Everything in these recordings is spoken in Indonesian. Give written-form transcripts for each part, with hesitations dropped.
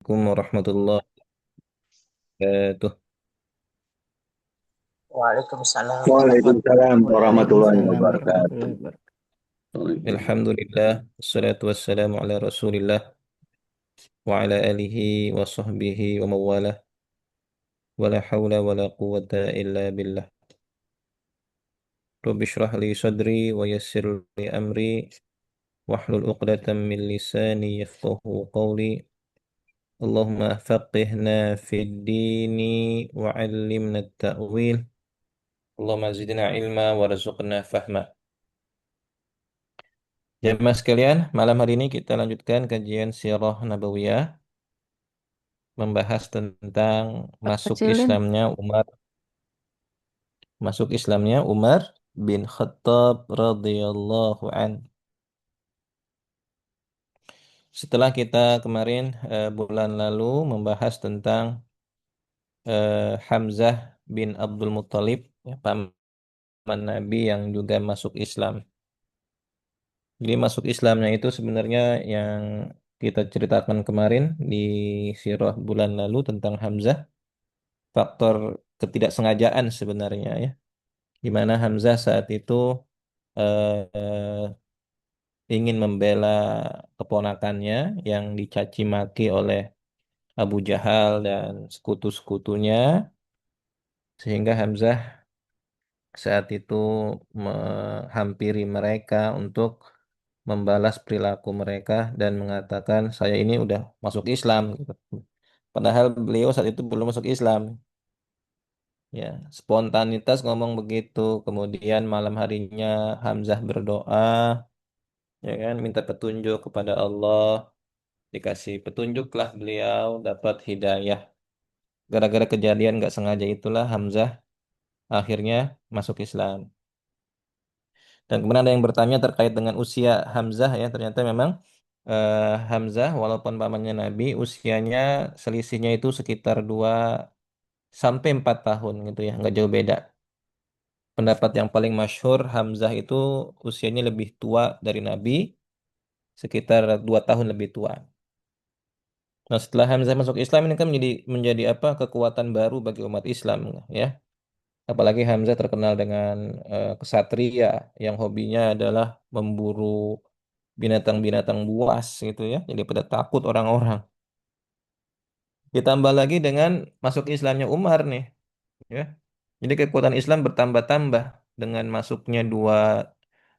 Assalamualaikum warahmatullahi wabarakatuh. Waalaikumsalam warahmatullahi Waalaikumsalam warahmatullahi Waalaikumsalam wabarakatuh. warahmatullahi wabarakatuh. Alhamdulillah, wassalatu wassalamu ala Rasulillah wa ala alihi wa sahbihi wa mawalah wa la hawla wa la quwwata illa billah. Rabbi shrah li sadri wa yassir li amri wahlul 'uqdatam min lisani yafqahu qawli. Allahumma faqihna fid dini wa 'allimna at-ta'wil. Allahumma zidna ilma warzuqna fahma. Jemaah sekalian, malam hari ini kita lanjutkan kajian Sirah Nabawiyah, membahas tentang masuk Kecilin. Islamnya Umar, masuk Islamnya Umar bin Khattab radhiyallahu an. Setelah kita kemarin bulan lalu membahas tentang Hamzah bin Abdul Muttalib, ya, paman Nabi yang juga masuk Islam. Jadi masuk Islamnya itu sebenarnya yang kita ceritakan kemarin di Sirah bulan lalu tentang Hamzah, faktor ketidaksengajaan sebenarnya ya, di mana Hamzah saat itu ingin membela keponakannya yang dicaci maki oleh Abu Jahal dan sekutu-sekutunya, sehingga Hamzah saat itu menghampiri mereka untuk membalas perilaku mereka dan mengatakan saya ini udah masuk Islam gitu. Padahal beliau saat itu belum masuk Islam. Ya, spontanitas ngomong begitu. Kemudian malam harinya Hamzah berdoa, ya kan, minta petunjuk kepada Allah. Dikasih petunjuklah beliau, dapat hidayah. Gara-gara kejadian nggak sengaja itulah Hamzah akhirnya masuk Islam. Dan kemudian ada yang bertanya terkait dengan usia Hamzah ya. Ternyata memang Hamzah walaupun pamannya Nabi, usianya selisihnya itu sekitar 2 sampai 4 tahun gitu ya, nggak jauh beda. Pendapat yang paling masyhur Hamzah itu usianya lebih tua dari Nabi, sekitar 2 tahun lebih tua. Nah, setelah Hamzah masuk Islam ini kan menjadi apa? Kekuatan baru bagi umat Islam ya. Apalagi Hamzah terkenal dengan kesatria yang hobinya adalah memburu binatang-binatang buas gitu ya. Jadi pada takut orang-orang. Ditambah lagi dengan masuk Islamnya Umar nih ya. Jadi kekuatan Islam bertambah-tambah dengan masuknya dua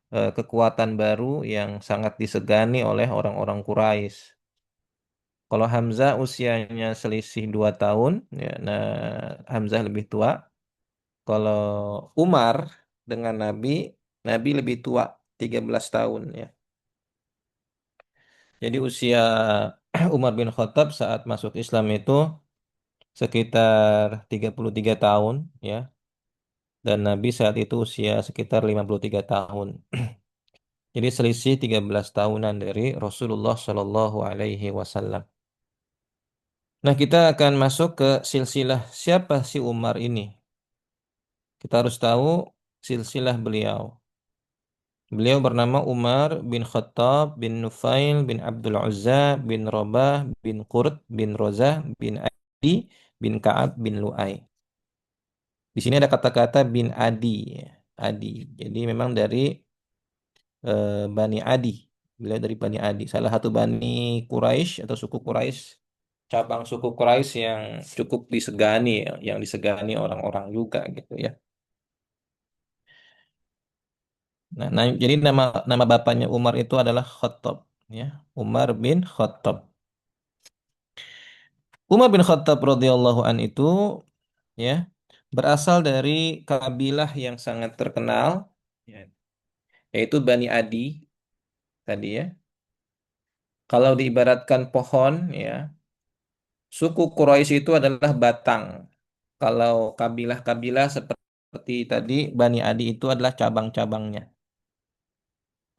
kekuatan baru yang sangat disegani oleh orang-orang Quraisy. Kalau Hamzah usianya selisih 2 tahun, ya, nah Hamzah lebih tua. Kalau Umar dengan Nabi lebih tua 13 tahun ya. Jadi usia Umar bin Khattab saat masuk Islam itu sekitar 33 tahun ya. Dan Nabi saat itu usia sekitar 53 tahun. Jadi selisih 13 tahunan dari Rasulullah Shallallahu Alaihi Wasallam. Nah, kita akan masuk ke silsilah siapa si Umar ini. Kita harus tahu silsilah beliau. Beliau bernama Umar bin Khattab bin Nufail bin Abdul Uzza bin Rabah bin Qurt bin Rozah bin Adi bin Ka'ab bin Lu'ay. Di sini ada kata-kata bin Adi, ya. Adi. Jadi memang dari Bani Adi. Beliau dari Bani Adi. Salah satu Bani Quraisy atau suku Quraisy, cabang suku Quraisy yang cukup disegani, ya, yang disegani orang-orang juga gitu ya. Jadi nama nama bapaknya Umar itu adalah Khattab, ya. Umar bin Khattab. Umar bin Khattab radhiyallahu an itu ya berasal dari kabilah yang sangat terkenal, ya, yaitu Bani Adi tadi ya. Kalau diibaratkan pohon ya, suku Quraisy itu adalah batang. Kalau kabilah-kabilah seperti tadi Bani Adi itu adalah cabang-cabangnya.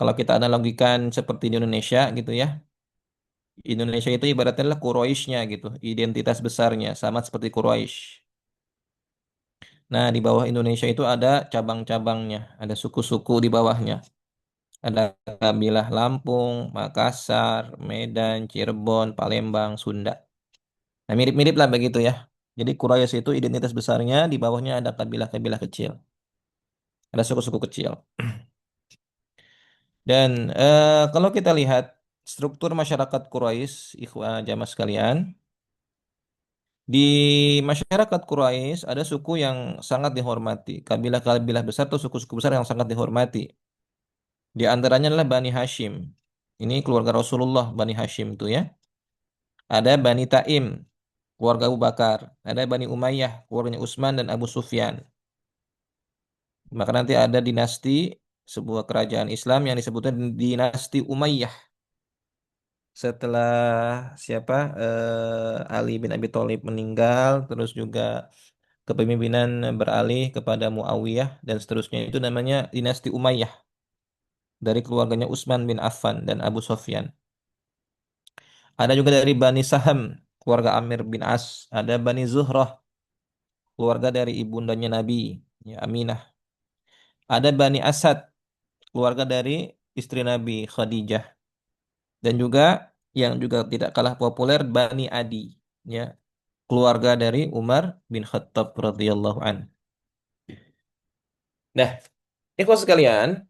Kalau kita analogikan seperti di Indonesia gitu ya. Indonesia itu ibaratnya adalah Quraisynya gitu, identitas besarnya sama seperti Quraisy. Nah, di bawah Indonesia itu ada cabang-cabangnya, ada suku-suku di bawahnya. Ada kabilah Lampung, Makassar, Medan, Cirebon, Palembang, Sunda. Nah, mirip-mirip lah begitu ya. Jadi Quraisy itu identitas besarnya, di bawahnya ada kabilah-kabilah kecil. Ada suku-suku kecil. Dan kalau kita lihat struktur masyarakat Quraisy, jamaah sekalian, di masyarakat Quraisy ada suku yang sangat dihormati. Kabilah-kabilah besar atau suku-suku besar yang sangat dihormati. Di antaranya adalah Bani Hashim. Ini keluarga Rasulullah, Bani Hashim itu ya. Ada Bani Taim, keluarga Abu Bakar. Ada Bani Umayyah, keluarganya Utsman dan Abu Sufyan. Maka nanti ada dinasti sebuah kerajaan Islam yang disebutnya dinasti Umayyah. Setelah siapa Ali bin Abi Thalib meninggal, terus juga kepemimpinan beralih kepada Muawiyah dan seterusnya, itu namanya dinasti Umayyah dari keluarganya Utsman bin Affan dan Abu Sufyan. Ada juga dari Bani Saham, keluarga Amir bin As. Ada Bani Zuhrah, keluarga dari ibundanya Nabi, ya Aminah. Ada Bani Asad, keluarga dari istri Nabi Khadijah. Dan juga yang juga tidak kalah populer, Bani Adi, ya keluarga dari Umar bin Khattab radhiyallahu an. Nah, ikhwas sekalian,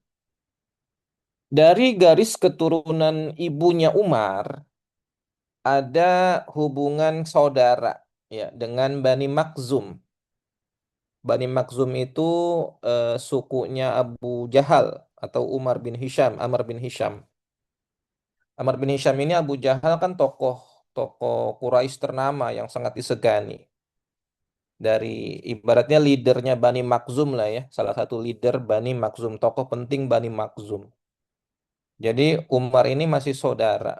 dari garis keturunan ibunya Umar ada hubungan saudara ya dengan Bani Makhzum. Bani Makhzum itu sukunya Abu Jahal atau Umar bin Hisham, Amr bin Hisham. Amr bin Hisham ini, Abu Jahal kan tokoh tokoh Quraisy ternama yang sangat disegani. Dari ibaratnya leadernya Bani Makhzum lah ya, salah satu leader Bani Makhzum, tokoh penting Bani Makhzum. Jadi Umar ini masih saudara.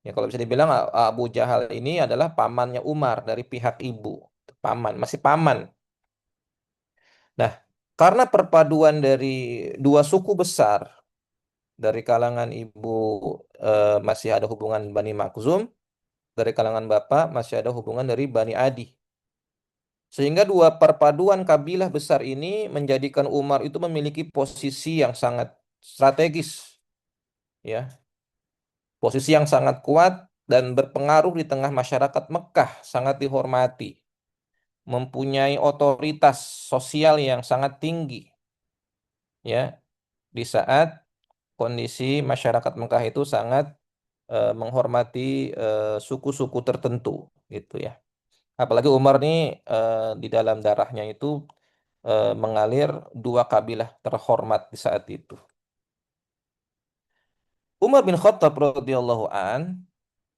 Ya kalau bisa dibilang Abu Jahal ini adalah pamannya Umar dari pihak ibu. Paman, masih paman. Nah, karena perpaduan dari dua suku besar dari kalangan ibu masih ada hubungan Bani Makhzum, dari kalangan bapak masih ada hubungan dari Bani Adi. Sehingga dua perpaduan kabilah besar ini menjadikan Umar itu memiliki posisi yang sangat strategis, ya, posisi yang sangat kuat dan berpengaruh di tengah masyarakat Mekah, sangat dihormati, mempunyai otoritas sosial yang sangat tinggi, ya, di saat kondisi masyarakat Mekah itu sangat menghormati suku-suku tertentu, gitu ya. Apalagi Umar nih di dalam darahnya itu mengalir dua kabilah terhormat di saat itu. Umar bin Khattab radhiyallahu an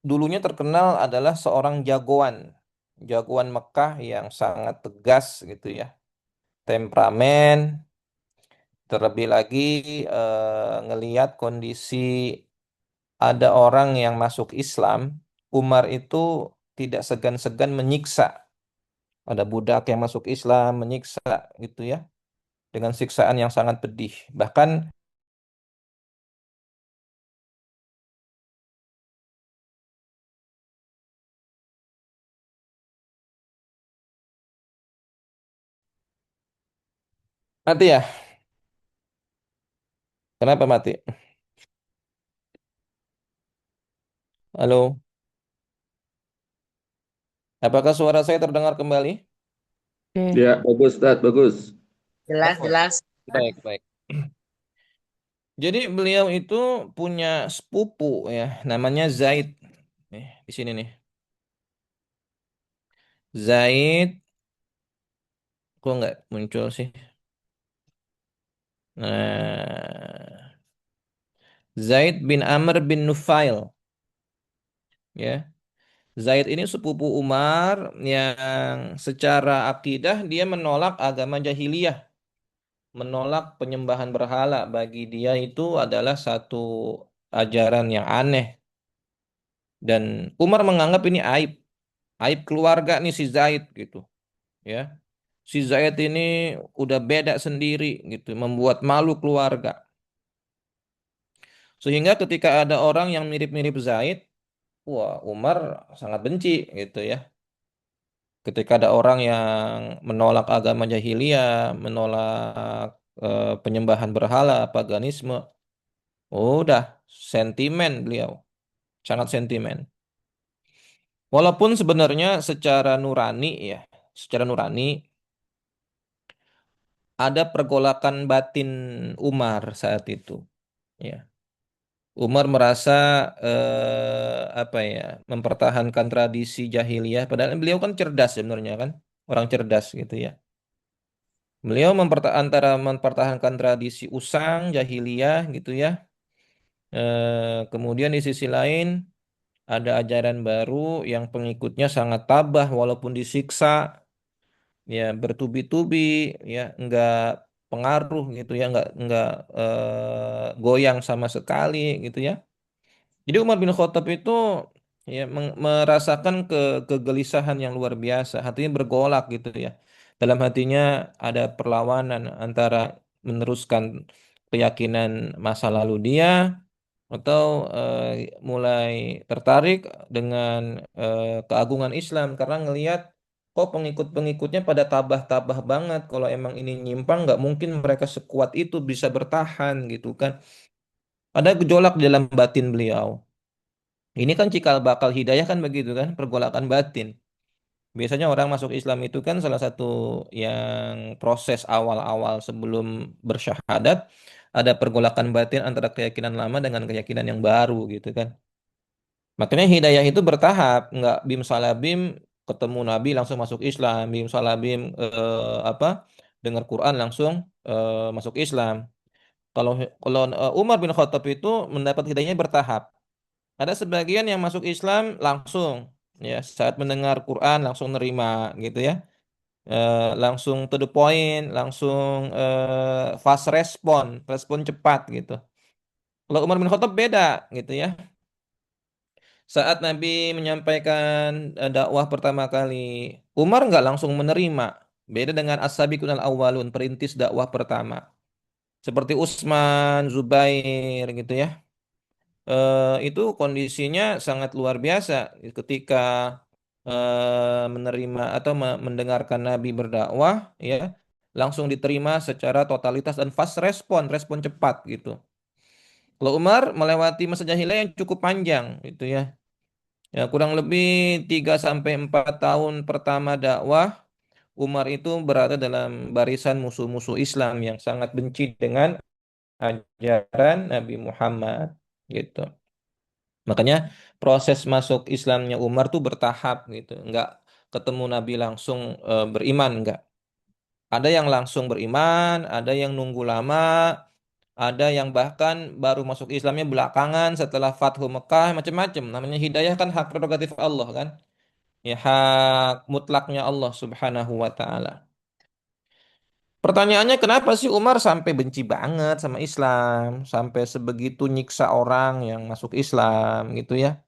dulunya terkenal adalah seorang jagoan, jagoan Mekah yang sangat tegas gitu ya, temperamen. Terlebih lagi ngelihat kondisi ada orang yang masuk Islam, Umar itu tidak segan-segan menyiksa. Ada budak yang masuk Islam menyiksa gitu ya, dengan siksaan yang sangat pedih. Bahkan mati ya. Kenapa mati? Halo, apakah suara saya terdengar kembali? Oke. Ya, bagus, Ustaz, bagus. Jelas, jelas. Baik, baik. Jadi beliau itu punya sepupu ya, namanya Zaid. Nih, di sini nih. Zaid, kok nggak muncul sih? Nah, Zaid bin Amr bin Nufail, ya. Zaid ini sepupu Umar yang secara akidah dia menolak agama jahiliyah, menolak penyembahan berhala. Bagi dia itu adalah satu ajaran yang aneh. Dan Umar menganggap ini aib, aib keluarga nih si Zaid gitu, ya. Si Zaid ini udah beda sendiri gitu, membuat malu keluarga. Sehingga ketika ada orang yang mirip-mirip Zaid, wah Umar sangat benci gitu ya. Ketika ada orang yang menolak agama jahiliyah, menolak penyembahan berhala, paganisme, udah sentimen beliau, sangat sentimen. Walaupun sebenarnya secara nurani ada pergolakan batin Umar saat itu. Ya, Umar merasa apa ya, mempertahankan tradisi jahiliyah. Padahal beliau kan cerdas sebenarnya kan, orang cerdas gitu ya. Beliau antara mempertahankan tradisi usang jahiliyah gitu ya. Kemudian di sisi lain ada ajaran baru yang pengikutnya sangat tabah walaupun disiksa, ya bertubi-tubi, ya nggak pengaruh gitu ya, nggak goyang sama sekali gitu ya. Jadi Umar bin Khattab itu ya merasakan kegelisahan yang luar biasa, hatinya bergolak gitu ya. Dalam hatinya ada perlawanan antara meneruskan keyakinan masa lalu dia atau mulai tertarik dengan keagungan Islam karena ngelihat kok pengikut-pengikutnya pada tabah-tabah banget. Kalau emang ini nyimpang nggak mungkin mereka sekuat itu bisa bertahan gitu kan. Ada gejolak di dalam batin beliau. Ini kan cikal bakal hidayah kan begitu kan, pergolakan batin. Biasanya orang masuk Islam itu kan salah satu yang proses awal-awal sebelum bersyahadat ada pergolakan batin antara keyakinan lama dengan keyakinan yang baru gitu kan. Makanya hidayah itu bertahap, nggak bim salah bim ketemu Nabi langsung masuk Islam, bim salah bim apa dengar Quran langsung masuk Islam. Kalau kalau Umar bin Khattab itu mendapat hidayahnya bertahap. Ada sebagian yang masuk Islam langsung, ya saat mendengar Quran langsung nerima gitu ya. Langsung to the point, langsung fast respon cepat gitu. Kalau Umar bin Khattab beda gitu ya. Saat Nabi menyampaikan dakwah pertama kali, Umar nggak langsung menerima. Beda dengan As-Sabiqun al-Awwalun, perintis dakwah pertama. Seperti Utsman, Zubair gitu ya. Itu kondisinya sangat luar biasa ketika menerima atau mendengarkan Nabi berdakwah, ya langsung diterima secara totalitas dan fast respon cepat gitu. Kalau Umar melewati masa jahiliyah yang cukup panjang gitu ya. Ya, kurang lebih 3 sampai 4 tahun pertama dakwah, Umar itu berada dalam barisan musuh-musuh Islam yang sangat benci dengan ajaran Nabi Muhammad gitu. Makanya proses masuk Islamnya Umar tuh bertahap gitu. Nggak ketemu Nabi langsung beriman, nggak. Ada yang langsung beriman, ada yang nunggu lama, ada yang bahkan baru masuk Islamnya belakangan setelah Fathu Mekah, macam-macam. Namanya hidayah kan hak prerogatif Allah kan. Ya hak mutlaknya Allah Subhanahu wa taala. Pertanyaannya kenapa sih Umar sampai benci banget sama Islam, sampai sebegitu nyiksa orang yang masuk Islam gitu ya?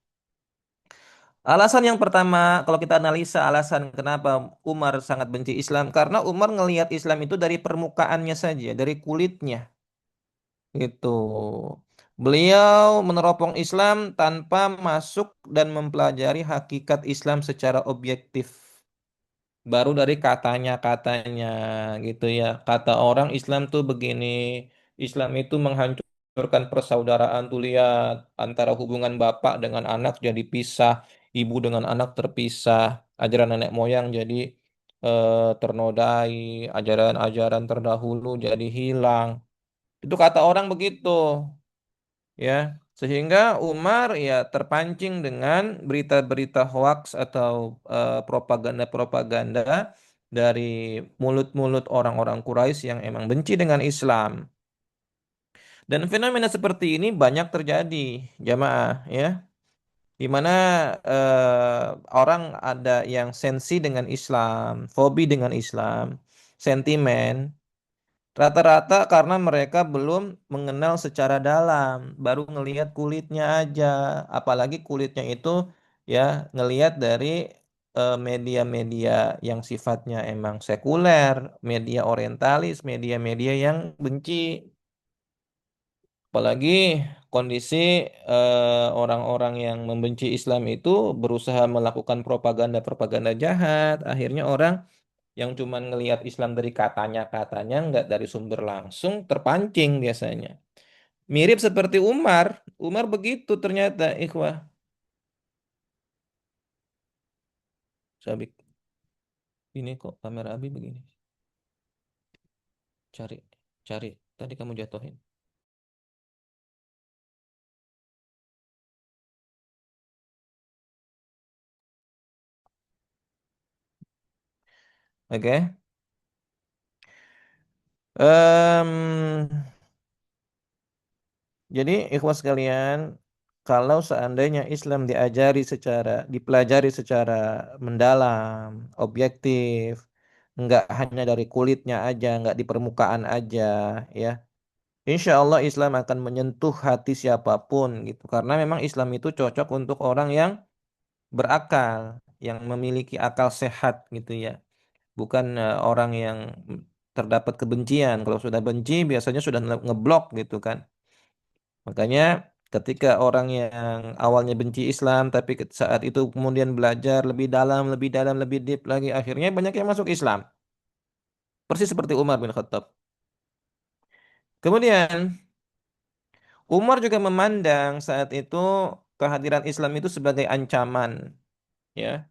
Alasan yang pertama, kalau kita analisa alasan kenapa Umar sangat benci Islam, karena Umar ngelihat Islam itu dari permukaannya saja, dari kulitnya, gitu. Beliau meneropong Islam tanpa masuk dan mempelajari hakikat Islam secara objektif. Baru dari katanya-katanya, gitu ya. Kata orang Islam tuh begini, Islam itu menghancurkan persaudaraan tuh lihat antara hubungan bapak dengan anak jadi pisah, ibu dengan anak terpisah, ajaran nenek moyang jadi ternodai, ajaran-ajaran terdahulu jadi hilang. Itu kata orang begitu, ya. Sehingga Umar ya terpancing dengan berita-berita hoaks atau propaganda-propaganda dari mulut-mulut orang-orang Quraisy yang emang benci dengan Islam. Dan fenomena seperti ini banyak terjadi, jamaah, ya, di mana orang ada yang sensi dengan Islam, fobi dengan Islam, sentimen. Rata-rata karena mereka belum mengenal secara dalam, baru ngelihat kulitnya aja. Apalagi kulitnya itu ya ngelihat dari media-media yang sifatnya emang sekuler, media orientalis, media-media yang benci. Apalagi kondisi orang-orang yang membenci Islam itu berusaha melakukan propaganda-propaganda jahat. Akhirnya orang yang cuma ngelihat Islam dari katanya-katanya, nggak dari sumber langsung, terpancing biasanya. Mirip seperti Umar. Umar begitu ternyata, ikhwah. Sabik. Ini kok kamera Abi begini. Cari, cari. Tadi kamu jatuhin. Oke. Em, jadi ikhwas sekalian, kalau seandainya Islam dipelajari secara mendalam, objektif, nggak hanya dari kulitnya aja, nggak di permukaan aja, ya. Insya Allah Islam akan menyentuh hati siapapun gitu. Karena memang Islam itu cocok untuk orang yang berakal, yang memiliki akal sehat gitu ya. Bukan orang yang terdapat kebencian. Kalau sudah benci biasanya sudah ngeblok gitu kan. Makanya ketika orang yang awalnya benci Islam tapi saat itu kemudian belajar lebih dalam, lebih dalam, lebih deep lagi, akhirnya banyak yang masuk Islam. Persis seperti Umar bin Khattab. Kemudian Umar juga memandang saat itu kehadiran Islam itu sebagai ancaman, ya,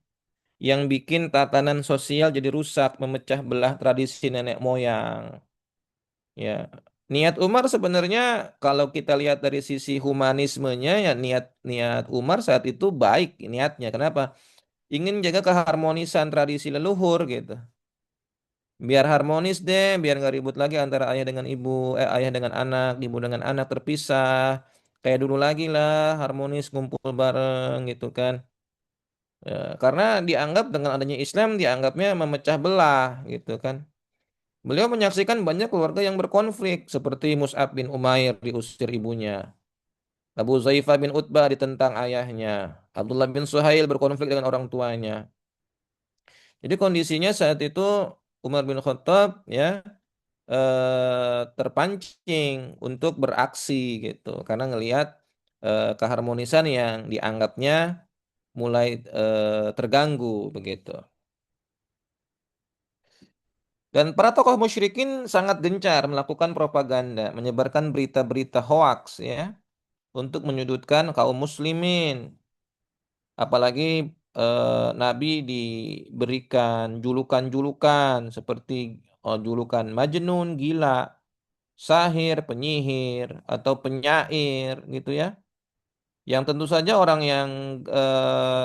yang bikin tatanan sosial jadi rusak, memecah belah tradisi nenek moyang. Ya, niat Umar sebenarnya kalau kita lihat dari sisi humanismenya ya niat niat Umar saat itu baik niatnya. Kenapa? Ingin jaga keharmonisan tradisi leluhur gitu. Biar harmonis deh, biar nggak ribut lagi antara ayah dengan ibu, ayah dengan anak, ibu dengan anak terpisah. Kayak dulu lagi lah, harmonis ngumpul bareng gitu kan. Ya, karena dianggap dengan adanya Islam dianggapnya memecah belah gitu kan. Beliau menyaksikan banyak keluarga yang berkonflik seperti Mus'ab bin Umair diusir ibunya, Abu Zaifah bin Utbah ditentang ayahnya, Abdullah bin Suhail berkonflik dengan orang tuanya. Jadi kondisinya saat itu Umar bin Khattab ya terpancing untuk beraksi gitu karena ngelihat keharmonisan yang dianggapnya mulai terganggu begitu. Dan para tokoh musyrikin sangat gencar melakukan propaganda, menyebarkan berita-berita hoaks ya untuk menyudutkan kaum muslimin. Apalagi Nabi diberikan julukan-julukan seperti julukan Majnun, gila, sahir, penyihir, atau penyair gitu ya. Yang tentu saja orang yang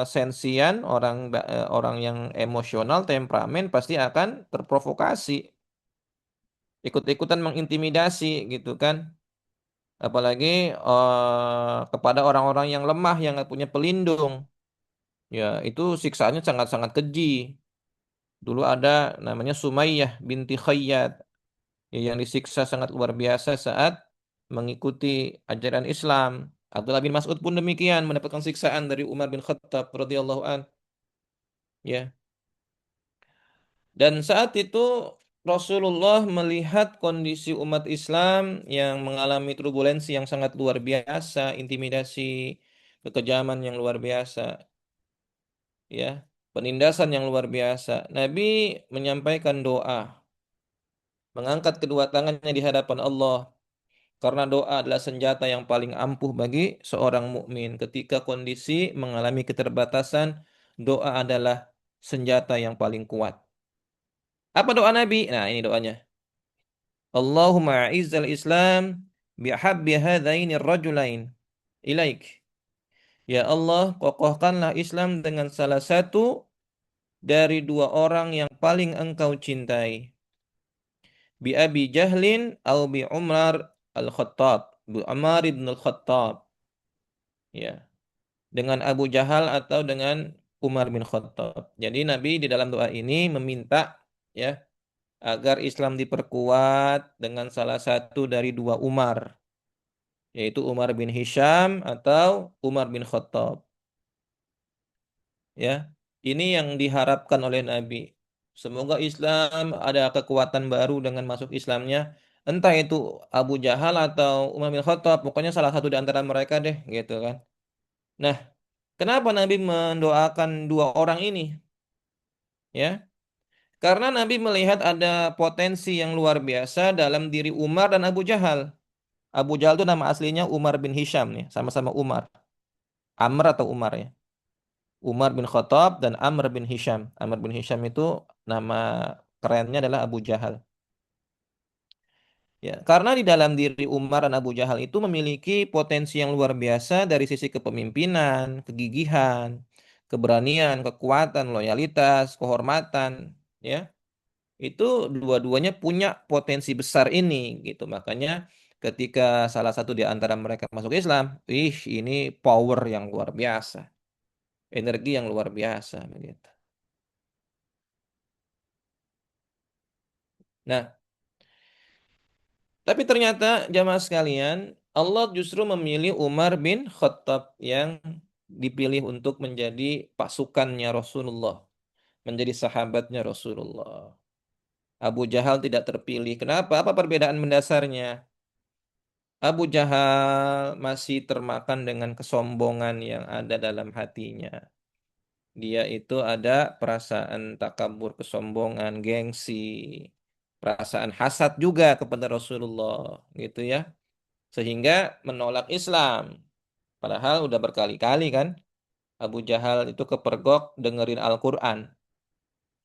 sensian, orang yang emosional, temperamen pasti akan terprovokasi, ikut-ikutan mengintimidasi gitu kan. Apalagi kepada orang-orang yang lemah yang nggak punya pelindung. Ya, itu siksaannya sangat-sangat keji. Dulu ada namanya Sumayyah binti Khayyat yang disiksa sangat luar biasa saat mengikuti ajaran Islam. Abdullah bin Mas'ud pun demikian mendapatkan siksaan dari Umar bin Khattab radhiyallahu an. Ya. Dan saat itu Rasulullah melihat kondisi umat Islam yang mengalami turbulensi yang sangat luar biasa, intimidasi, kekejaman yang luar biasa, ya, penindasan yang luar biasa. Nabi menyampaikan doa, mengangkat kedua tangannya di hadapan Allah karena doa adalah senjata yang paling ampuh bagi seorang mukmin ketika kondisi mengalami keterbatasan, doa adalah senjata yang paling kuat. Apa doa Nabi? Nah, ini doanya. Allahumma a'izzal Islam bihabbi hadzaini rajulain ilaik. Ya Allah, kokohkanlah Islam dengan salah satu dari dua orang yang paling engkau cintai. Bi Abi Jahlin atau bi Umar al-Khattab. Bi Umar ibn al-Khattab. Ya, dengan Abu Jahal atau dengan Umar bin Khattab. Jadi Nabi di dalam doa ini meminta ya agar Islam diperkuat dengan salah satu dari dua Umar, yaitu Umar bin Hisham atau Umar bin Khattab. Ya, ini yang diharapkan oleh Nabi. Semoga Islam ada kekuatan baru dengan masuk Islamnya. Entah itu Abu Jahal atau Umar bin Khattab, pokoknya salah satu di antara mereka deh, gitu kan. Nah, kenapa Nabi mendoakan dua orang ini? Ya, karena Nabi melihat ada potensi yang luar biasa dalam diri Umar dan Abu Jahal. Abu Jahal itu nama aslinya Umar bin Hisham nih, sama-sama Umar. Amr atau Umar ya. Umar bin Khattab dan Amr bin Hisham. Amr bin Hisham itu nama kerennya adalah Abu Jahal. Ya, karena di dalam diri Umar dan Abu Jahal itu memiliki potensi yang luar biasa dari sisi kepemimpinan, kegigihan, keberanian, kekuatan, loyalitas, kehormatan, ya. Itu dua-duanya punya potensi besar ini gitu. Makanya ketika salah satu di antara mereka masuk Islam, ini power yang luar biasa, energi yang luar biasa begitu. Nah, tapi ternyata jamaah sekalian, Allah justru memilih Umar bin Khattab yang dipilih untuk menjadi pasukannya Rasulullah, menjadi sahabatnya Rasulullah. Abu Jahal tidak terpilih. Kenapa? Apa perbedaan mendasarnya? Abu Jahal masih termakan dengan kesombongan yang ada dalam hatinya. Dia itu ada perasaan takabur, kesombongan, gengsi, perasaan hasad juga kepada Rasulullah, gitu ya. Sehingga menolak Islam. Padahal udah berkali-kali kan Abu Jahal itu kepergok dengerin Al-Quran.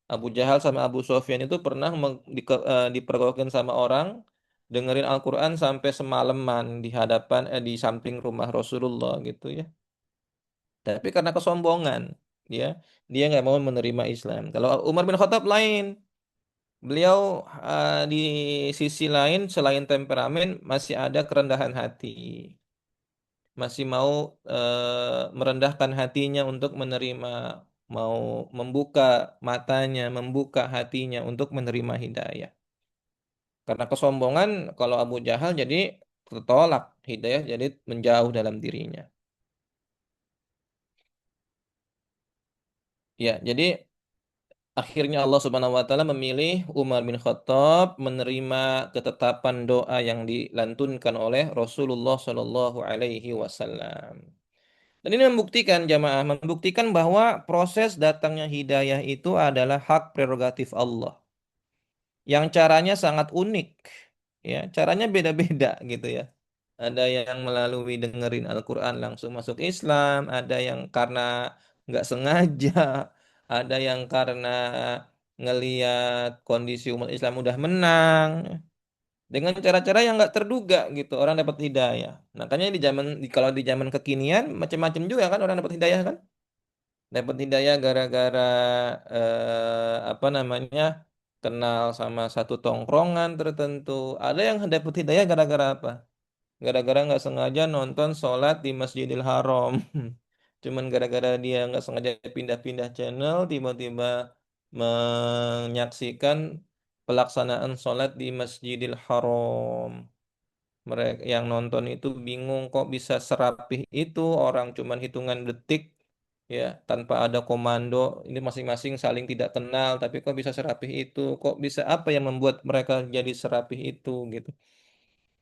Abu Jahal sama Abu Sofyan itu pernah dipergokin sama orang dengerin Al-Quran sampai semalaman di hadapan di samping rumah Rasulullah gitu ya. Tapi karena kesombongan, ya dia nggak mau menerima Islam. Kalau Umar bin Khattab lain, beliau di sisi lain selain temperamen masih ada kerendahan hati, masih mau merendahkan hatinya untuk menerima, mau membuka matanya, membuka hatinya untuk menerima hidayah. Karena kesombongan, kalau Abu Jahal jadi tertolak hidayah, jadi menjauh dalam dirinya. Ya, jadi akhirnya Allah Subhanahu wa taala memilih Umar bin Khattab menerima ketetapan doa yang dilantunkan oleh Rasulullah Shallallahu alaihi wasallam. Dan ini membuktikan jamaah, membuktikan bahwa proses datangnya hidayah itu adalah hak prerogatif Allah. Yang caranya sangat unik, ya, caranya beda-beda gitu ya. Ada yang melalui dengerin Al-Quran langsung masuk Islam, ada yang karena nggak sengaja, ada yang karena ngeliat kondisi umat Islam udah menang, dengan cara-cara yang nggak terduga gitu orang dapat hidayah. Makanya kalau di zaman kekinian macam-macam juga kan orang dapat hidayah kan? Dapat hidayah gara-gara apa namanya kenal sama satu tongkrongan tertentu. Ada yang dapat hidayah gara-gara apa? Gara-gara nggak sengaja nonton sholat di Masjidil Haram. Cuman gara-gara dia nggak sengaja pindah-pindah channel, tiba-tiba menyaksikan pelaksanaan sholat di Masjidil Haram. Mereka yang nonton itu bingung kok bisa serapih itu, orang cuman hitungan detik ya tanpa ada komando, ini masing-masing saling tidak kenal tapi kok bisa serapih itu, kok bisa, apa yang membuat mereka jadi serapih itu gitu.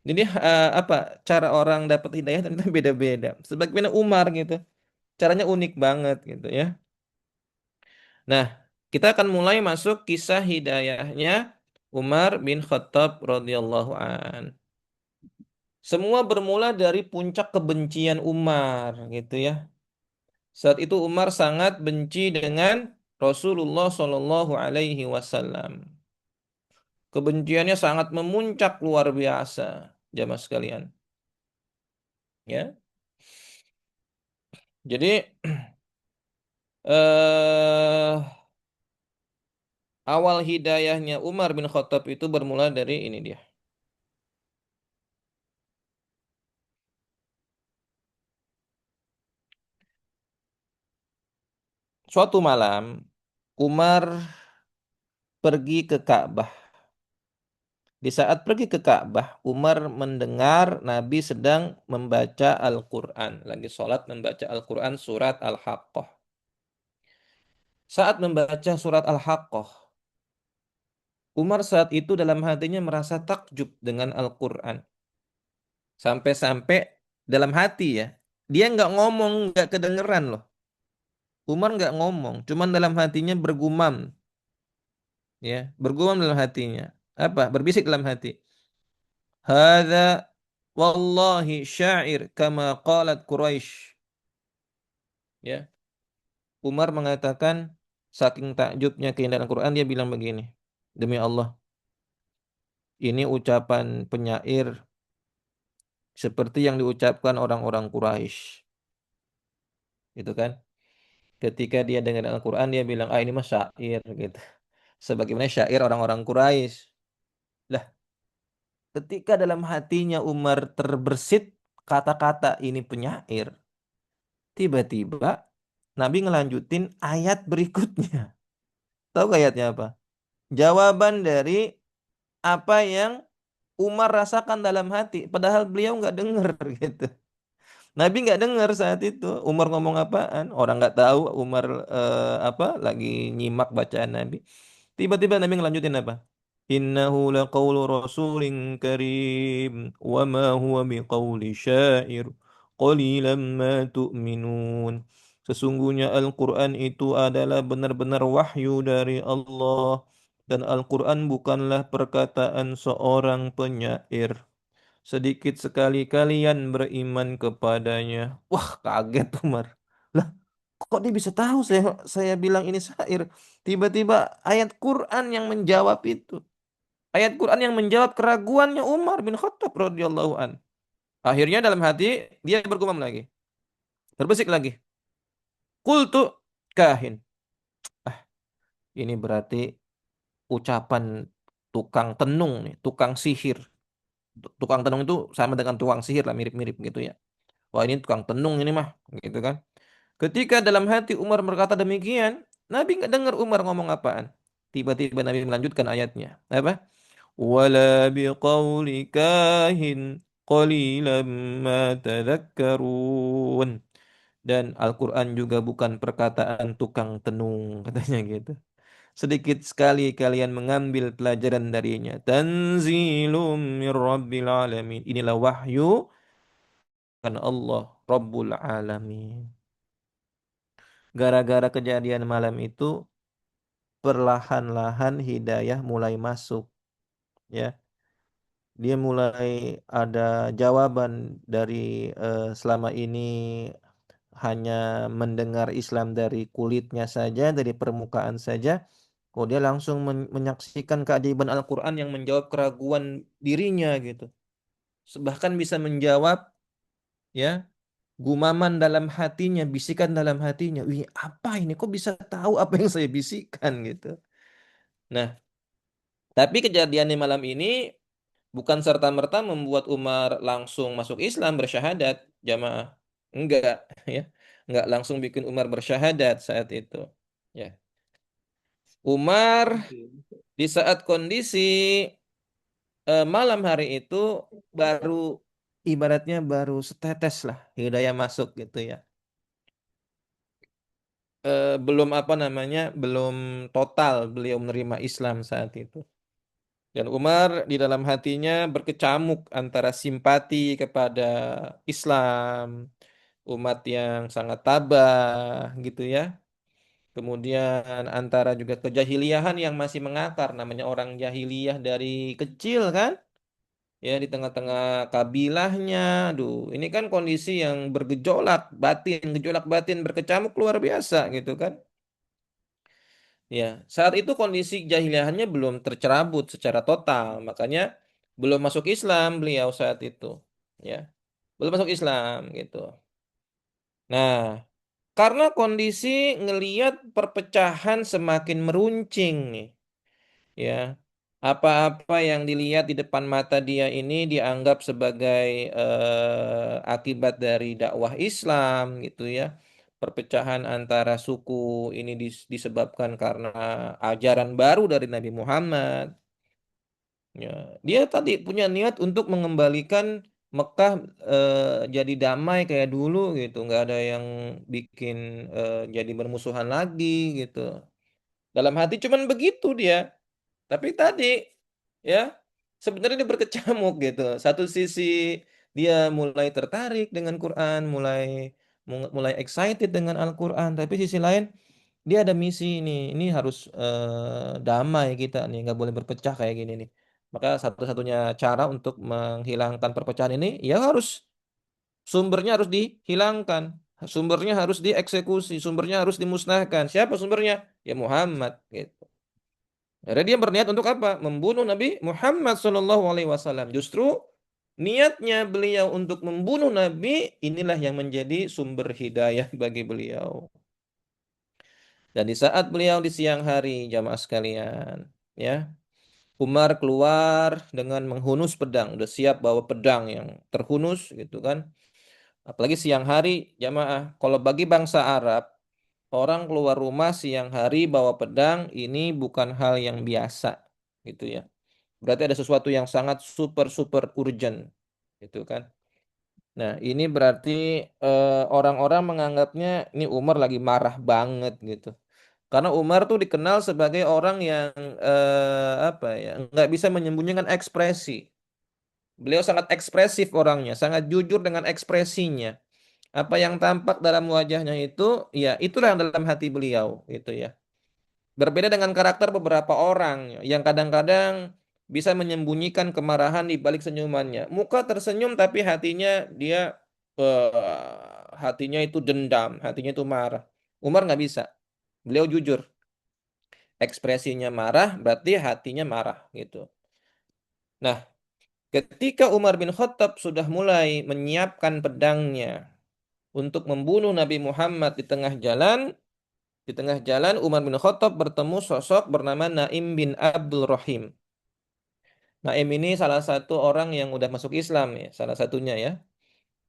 Jadi apa cara orang dapat hidayah ternyata beda-beda. Sebagaimana Umar gitu, caranya unik banget gitu ya. Nah, kita akan mulai masuk kisah hidayahnya Umar bin Khattab radhiyallahu an. Semua bermula dari puncak kebencian Umar gitu ya. Saat itu Umar sangat benci dengan Rasulullah Shallallahu Alaihi Wasallam. Kebenciannya sangat memuncak luar biasa, jamaah sekalian. Ya, jadi eh awal hidayahnya Umar bin Khattab itu bermula dari ini dia. Suatu malam Umar pergi ke Ka'bah. Di saat pergi ke Ka'bah, Umar mendengar Nabi sedang membaca Al-Quran. Lagi sholat membaca Al-Quran surat Al-Haqqah. Saat membaca surat Al-Haqqah, Umar saat itu dalam hatinya merasa takjub dengan Al-Quran. Sampai-sampai dalam hati ya. Dia nggak ngomong, nggak kedengeran loh. Umar nggak ngomong, cuman dalam hatinya bergumam. Ya, bergumam dalam hatinya. Apa? Berbisik dalam hati. Hadza wallahi syair kama qalat Quraisy. Ya. Umar mengatakan saking takjubnya keindahan Al-Quran dia bilang begini, demi Allah, ini ucapan penyair seperti yang diucapkan orang-orang Quraisy, gitu kan? Ketika dia dengar Al-Quran dia bilang, ah ini mah syair gitu. Sebagaimana syair orang-orang Quraisy. Lah, ketika dalam hatinya Umar terbersit kata-kata ini penyair, tiba-tiba Nabi ngelanjutin ayat berikutnya. Tahu gak ayatnya apa? Jawaban dari apa yang Umar rasakan dalam hati, padahal beliau nggak dengar gitu. Nabi nggak dengar saat itu Umar ngomong apaan. Orang nggak tahu Umar apa lagi nyimak bacaan Nabi. Tiba-tiba Nabi ngelanjutin apa? Innahu laqawlu rasulin karim wa ma huwa biqawli syair qalilan ma tu'minun. Sesungguhnya Al-Quran itu adalah benar-benar wahyu dari Allah dan Al-Quran bukanlah perkataan seorang penyair. Sedikit sekali kalian beriman kepadanya. Wah, kaget Umar. Lah, kok dia bisa tahu saya bilang ini syair? Tiba-tiba ayat Quran yang menjawab itu. Ayat Quran yang menjawab keraguannya Umar bin Khattab radhiyallahu an. Akhirnya dalam hati dia bergumam lagi. Berbisik lagi. Qultu kahin. Ah, ini berarti ucapan tukang tenung nih, tukang sihir. Tukang tenung itu sama dengan tukang sihir lah, mirip-mirip gitu ya. Wah ini tukang tenung ini mah, gitu kan. Ketika dalam hati Umar berkata demikian, Nabi nggak dengar Umar ngomong apaan. Tiba-tiba Nabi melanjutkan ayatnya. Apa? Wala biqauli kahin qalilan ma tadhakkarun. Dan Al-Quran juga bukan perkataan tukang tenung, katanya gitu. Sedikit sekali kalian mengambil pelajaran darinya. Tanzilum min Rabbil Alamin. Inilah wahyu kan Allah Rabbul Alamin. Gara-gara kejadian malam itu, perlahan-lahan hidayah mulai masuk. Ya, dia mulai ada jawaban dari selama ini hanya mendengar Islam dari kulitnya saja, dari permukaan saja. Oh, dia langsung menyaksikan keajaiban Al-Quran yang menjawab keraguan dirinya gitu. Bahkan bisa menjawab ya gumaman dalam hatinya, bisikan dalam hatinya. Wih, apa ini? Kok bisa tahu apa yang saya bisikan gitu? Nah, tapi kejadian di malam ini bukan serta-merta membuat Umar langsung masuk Islam bersyahadat, jamaah. Enggak, ya. Enggak langsung bikin Umar bersyahadat saat itu. Ya. Umar di saat kondisi malam hari itu baru ibaratnya baru setetes lah hidayah masuk gitu ya. Belum apa namanya, belum total beliau menerima Islam saat itu. Dan Umar di dalam hatinya berkecamuk antara simpati kepada Islam, umat yang sangat tabah gitu ya. Kemudian antara juga kejahiliahan yang masih mengakar, namanya orang jahiliyah dari kecil kan, ya di tengah-tengah kabilahnya. Aduh, ini kan kondisi yang gejolak batin berkecamuk luar biasa gitu kan. Ya, saat itu kondisi jahiliahnya belum tercerabut secara total, makanya belum masuk Islam beliau saat itu. Ya, belum masuk Islam gitu. Nah, karena kondisi ngeliat perpecahan semakin meruncing nih, ya. Apa-apa yang dilihat di depan mata dia ini dianggap sebagai akibat dari dakwah Islam gitu ya. Perpecahan antara suku ini disebabkan karena ajaran baru dari Nabi Muhammad. Ya, dia tadi punya niat untuk mengembalikan Mekah jadi damai kayak dulu gitu, nggak ada yang bikin jadi bermusuhan lagi gitu. Dalam hati cuman begitu dia. Tapi tadi ya sebenarnya dia berkecamuk gitu. Satu sisi dia mulai tertarik dengan Quran, mulai excited dengan Al-Quran, tapi sisi lain dia ada misi ini. Ini harus damai kita nih, nggak boleh berpecah kayak gini nih. Maka satu-satunya cara untuk menghilangkan perpecahan ini ya harus sumbernya harus dihilangkan, Sumbernya harus dieksekusi, sumbernya harus dimusnahkan. Siapa sumbernya? Ya Muhammad gitu. Jadi dia berniat untuk apa? Membunuh Nabi Muhammad SAW. Justru niatnya beliau untuk membunuh Nabi inilah yang menjadi sumber hidayah bagi beliau. Dan di saat beliau di siang hari, jamaah sekalian, ya, Umar keluar dengan menghunus pedang, udah siap bawa pedang yang terhunus gitu kan. Apalagi siang hari, jamaah. Kalau bagi bangsa Arab, orang keluar rumah siang hari bawa pedang ini bukan hal yang biasa, gitu ya. Berarti ada sesuatu yang sangat super super urgent, gitu kan. Nah, ini berarti orang-orang menganggapnya ini Umar lagi marah banget gitu. Karena Umar tuh dikenal sebagai orang yang apa ya, nggak bisa menyembunyikan ekspresi. Beliau sangat ekspresif orangnya, sangat jujur dengan ekspresinya. Apa yang tampak dalam wajahnya itu, ya itulah yang dalam hati beliau, gitu ya. Berbeda dengan karakter beberapa orang yang kadang-kadang bisa menyembunyikan kemarahan di balik senyumannya. Muka tersenyum tapi hatinya itu dendam, hatinya itu marah. Umar nggak bisa. Beliau jujur. Ekspresinya marah berarti hatinya marah gitu. Nah, ketika Umar bin Khattab sudah mulai menyiapkan pedangnya untuk membunuh Nabi Muhammad di tengah jalan Umar bin Khattab bertemu sosok bernama Naim bin Abdul Rahim. Naim ini salah satu orang yang udah masuk Islam ya, salah satunya ya.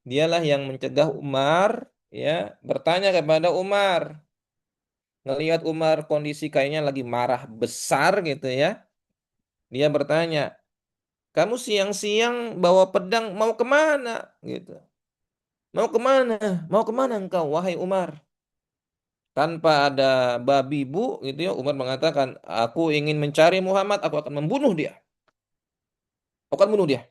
Dialah yang mencegah Umar ya, bertanya kepada Umar, ngelihat Umar kondisi kayaknya lagi marah besar gitu ya. Dia bertanya, "Kamu siang-siang bawa pedang mau kemana?" gitu. "Mau kemana? Mau kemana engkau, wahai Umar?" Tanpa ada babi bu gitu ya, Umar mengatakan, "Aku ingin mencari Muhammad, aku akan membunuh dia. Aku akan bunuh dia."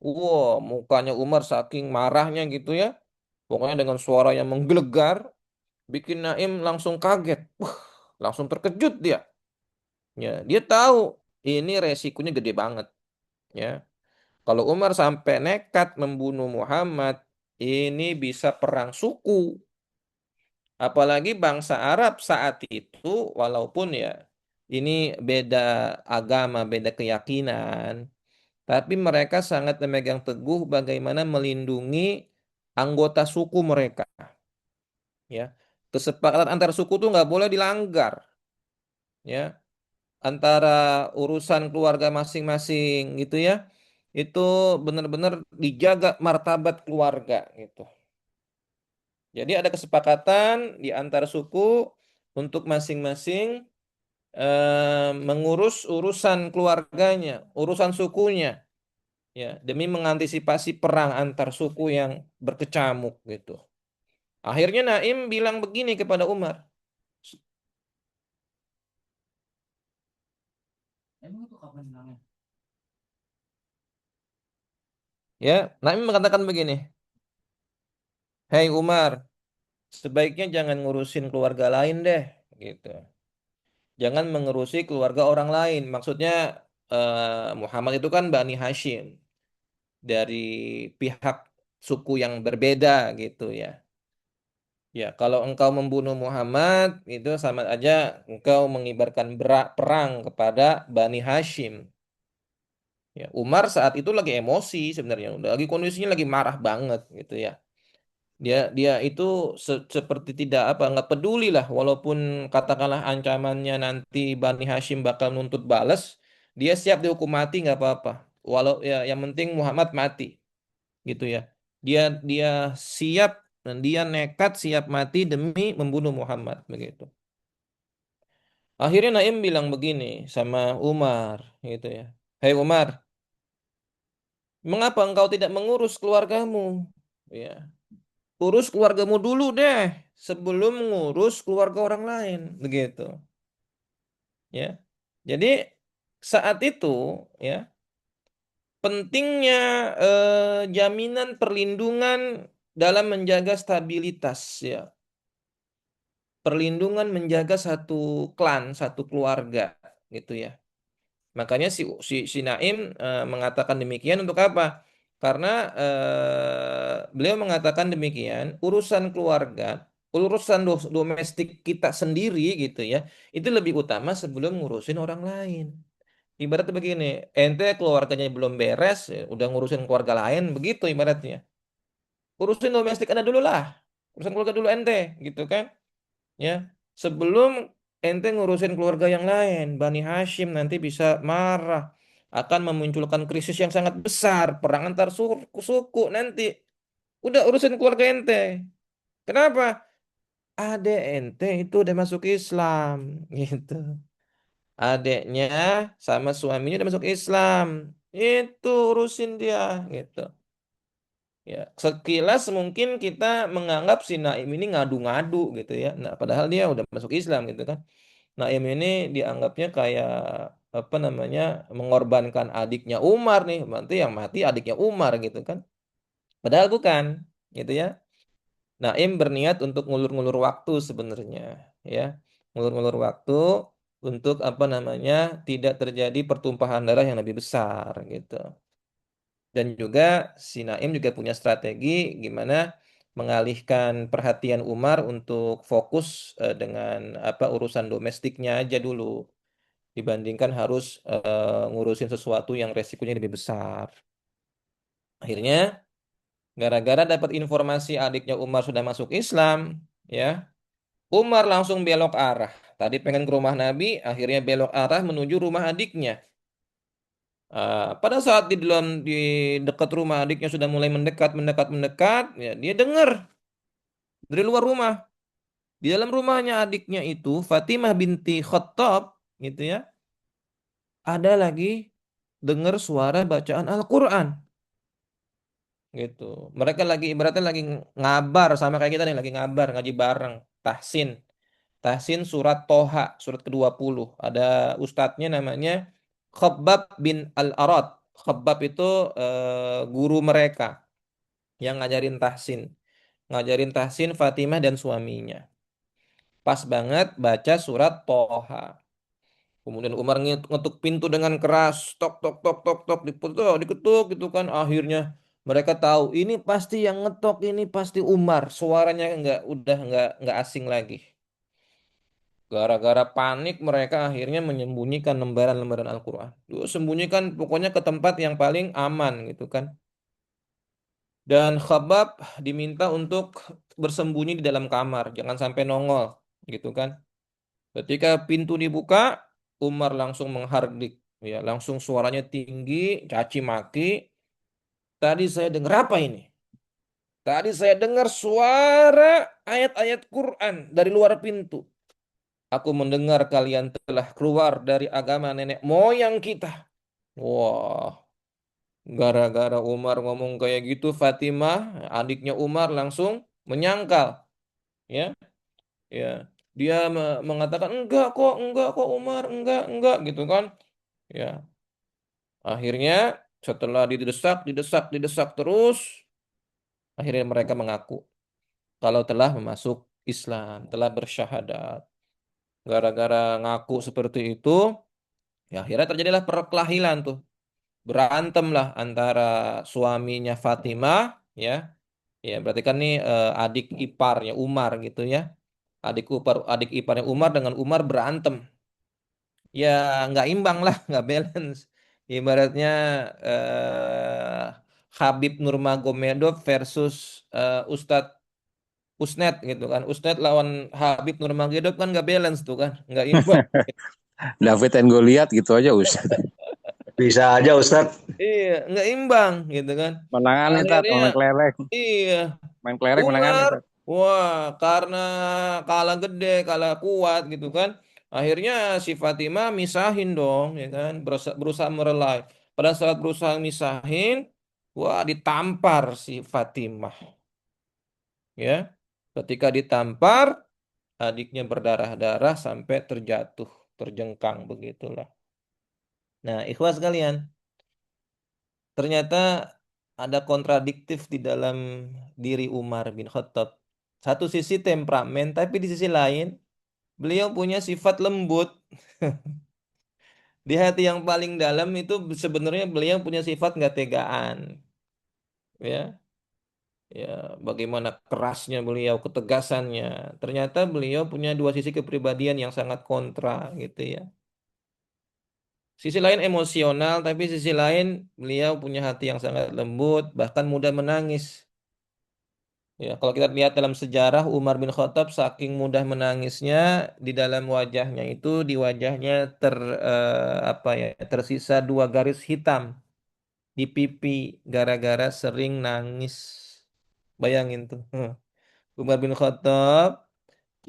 Wow, mukanya Umar saking marahnya gitu ya. Pokoknya dengan suara yang menggelegar, bikin Naim langsung kaget. Langsung terkejut dia. Ya, dia tahu ini resikonya gede banget. Ya, kalau Umar sampai nekat membunuh Muhammad, ini bisa perang suku. Apalagi bangsa Arab saat itu, walaupun ya ini beda agama, beda keyakinan, tapi mereka sangat memegang teguh bagaimana melindungi anggota suku mereka. Ya, kesepakatan antar suku tuh nggak boleh dilanggar. Ya, antara urusan keluarga masing-masing gitu ya, itu benar-benar dijaga martabat keluarga gitu. Jadi ada kesepakatan di antar suku untuk masing-masing mengurus urusan keluarganya, urusan sukunya, ya, demi mengantisipasi perang antar suku yang berkecamuk gitu. Akhirnya Naim bilang begini kepada Umar. Emang itu kapan bilangnya? Ya, Naim mengatakan begini, "Hei Umar, sebaiknya jangan ngurusin keluarga lain deh," gitu. Jangan mengurusi keluarga orang lain. Maksudnya Muhammad itu kan Bani Hashim dari pihak suku yang berbeda gitu ya. Ya, kalau engkau membunuh Muhammad itu sama aja engkau mengibarkan perang kepada Bani Hashim. Ya, Umar saat itu lagi emosi sebenarnya, udah lagi kondisinya lagi marah banget gitu ya. Dia itu seperti tidak apa nggak peduli lah walaupun katakanlah ancamannya nanti Bani Hashim bakal nuntut balas, dia siap dihukum mati nggak apa-apa. Walau ya yang penting Muhammad mati gitu ya. Dia dia siap dan dia nekat siap mati demi membunuh Muhammad begitu. Akhirnya Naim bilang begini sama Umar gitu ya. "Hei Umar, mengapa engkau tidak mengurus keluargamu?" Ya. Urus keluargamu dulu deh sebelum ngurus keluarga orang lain begitu ya. Jadi saat itu ya pentingnya jaminan perlindungan dalam menjaga stabilitas ya, perlindungan menjaga satu klan, satu keluarga gitu ya. Makanya si Naim mengatakan demikian untuk apa? Karena beliau mengatakan demikian, urusan keluarga, urusan domestik kita sendiri gitu ya, itu lebih utama sebelum ngurusin orang lain. Ibaratnya begini, ente keluarganya belum beres, ya, udah ngurusin keluarga lain, begitu ibaratnya. Urusin domestik Anda dulu lah, urusan keluarga dulu ente, gitu kan? Ya, sebelum ente ngurusin keluarga yang lain, Bani Hashim nanti bisa marah, akan memunculkan krisis yang sangat besar, perang antar suku nanti. Udah urusin keluarga ente. Kenapa? Adek ente itu udah masuk Islam, gitu. Adeknya sama suaminya udah masuk Islam, itu urusin dia, gitu. Ya, sekilas mungkin kita menganggap si Naim ini ngadu-ngadu gitu ya. Nah, padahal dia udah masuk Islam gitu kan. Naim ini dianggapnya kayak apa namanya mengorbankan adiknya Umar nih, nanti yang mati adiknya Umar gitu kan. Padahal bukan, gitu ya. Naim berniat untuk ngulur-ngulur waktu sebenarnya, ya, ngulur-ngulur waktu untuk apa namanya tidak terjadi pertumpahan darah yang lebih besar gitu. Dan juga si Naim juga punya strategi gimana mengalihkan perhatian Umar untuk fokus dengan apa urusan domestiknya aja dulu dibandingkan harus ngurusin sesuatu yang resikonya lebih besar. Akhirnya gara-gara dapat informasi adiknya Umar sudah masuk Islam, ya, Umar langsung belok arah. Tadi pengen ke rumah Nabi, akhirnya belok arah menuju rumah adiknya. Pada saat di dekat rumah adiknya sudah mulai mendekat, mendekat, mendekat, ya, dia dengar dari luar rumah. Di dalam rumahnya adiknya itu, Fatimah binti Khattab, gitu ya, ada lagi dengar suara bacaan Al-Quran, gitu. Mereka lagi ibaratnya lagi ngabar sama kayak kita nih, lagi ngabar, ngaji bareng, tahsin. Tahsin surat Toha, surat ke-20. Ada ustadznya namanya Khabbab bin Al-Arad. Khabbab itu guru mereka yang ngajarin tahsin. Ngajarin tahsin Fatimah dan suaminya. Pas banget baca surat Toha. Kemudian Umar ngetuk pintu dengan keras, tok tok tok tok tok diketuk, diketuk gitu kan. Akhirnya mereka tahu ini pasti yang ngetok ini pasti Umar. Suaranya nggak asing lagi. Gara-gara panik mereka akhirnya menyembunyikan lembaran-lembaran Al-Quran. Sembunyikan pokoknya ke tempat yang paling aman gitu kan. Dan Khabbab diminta untuk bersembunyi di dalam kamar, jangan sampai nongol gitu kan. Ketika pintu dibuka, Umar langsung menghardik, ya langsung suaranya tinggi, caci maki. Tadi saya dengar apa ini? Tadi saya dengar suara ayat-ayat Quran dari luar pintu. Aku mendengar kalian telah keluar dari agama nenek moyang kita. Wah, gara-gara Umar ngomong kayak gitu, Fatimah, adiknya Umar langsung menyangkal, ya, ya. Dia mengatakan enggak kok Umar, enggak, gitu kan. Ya, akhirnya setelah didesak, didesak, didesak terus, akhirnya mereka mengaku kalau telah masuk Islam, telah bersyahadat. Gara-gara ngaku seperti itu, ya akhirnya terjadilah perkelahian tuh. Berantem lah antara suaminya Fatimah, ya, ya berarti kan nih adik iparnya Umar gitu ya, adik iparnya Umar dengan Umar berantem, ya nggak imbang lah, nggak balance. Ibaratnya Habib Nurmagomedov versus Ustadz Usnet gitu kan, Usnet lawan Habib Nurmagomedov kan nggak balance tuh kan, nggak imbang. David and Goliath gitu aja Ustaz. Bisa aja Ustadz. Iya, nggak imbang gitu kan. Menangan Ustaz, Akhirnya, main kelereng. iya, Main kelereng menangan Umar, Ustaz. wah, karena kalah gede, kalah kuat gitu kan. Akhirnya si Fatimah misahin dong, ya kan, berusaha merelai. Pada saat berusaha misahin, wah, ditampar si Fatimah, ya. Ketika ditampar, adiknya berdarah-darah sampai terjatuh, terjengkang begitulah. Nah, ikhwas kalian, ternyata ada kontradiktif di dalam diri Umar bin Khattab. Satu sisi temperamen, tapi di sisi lain beliau punya sifat lembut. Di hati yang paling dalam itu sebenarnya beliau punya sifat nggak tegaan. ya, ya, bagaimana kerasnya beliau, ketegasannya. Ternyata beliau punya dua sisi kepribadian yang sangat kontra, gitu ya. Sisi lain emosional, tapi sisi lain beliau punya hati yang sangat lembut, bahkan mudah menangis. Ya, kalau kita lihat dalam sejarah Umar bin Khattab saking mudah menangisnya di dalam wajahnya itu di wajahnya apa ya tersisa dua garis hitam di pipi gara-gara sering nangis. Bayangin tuh. Umar bin Khattab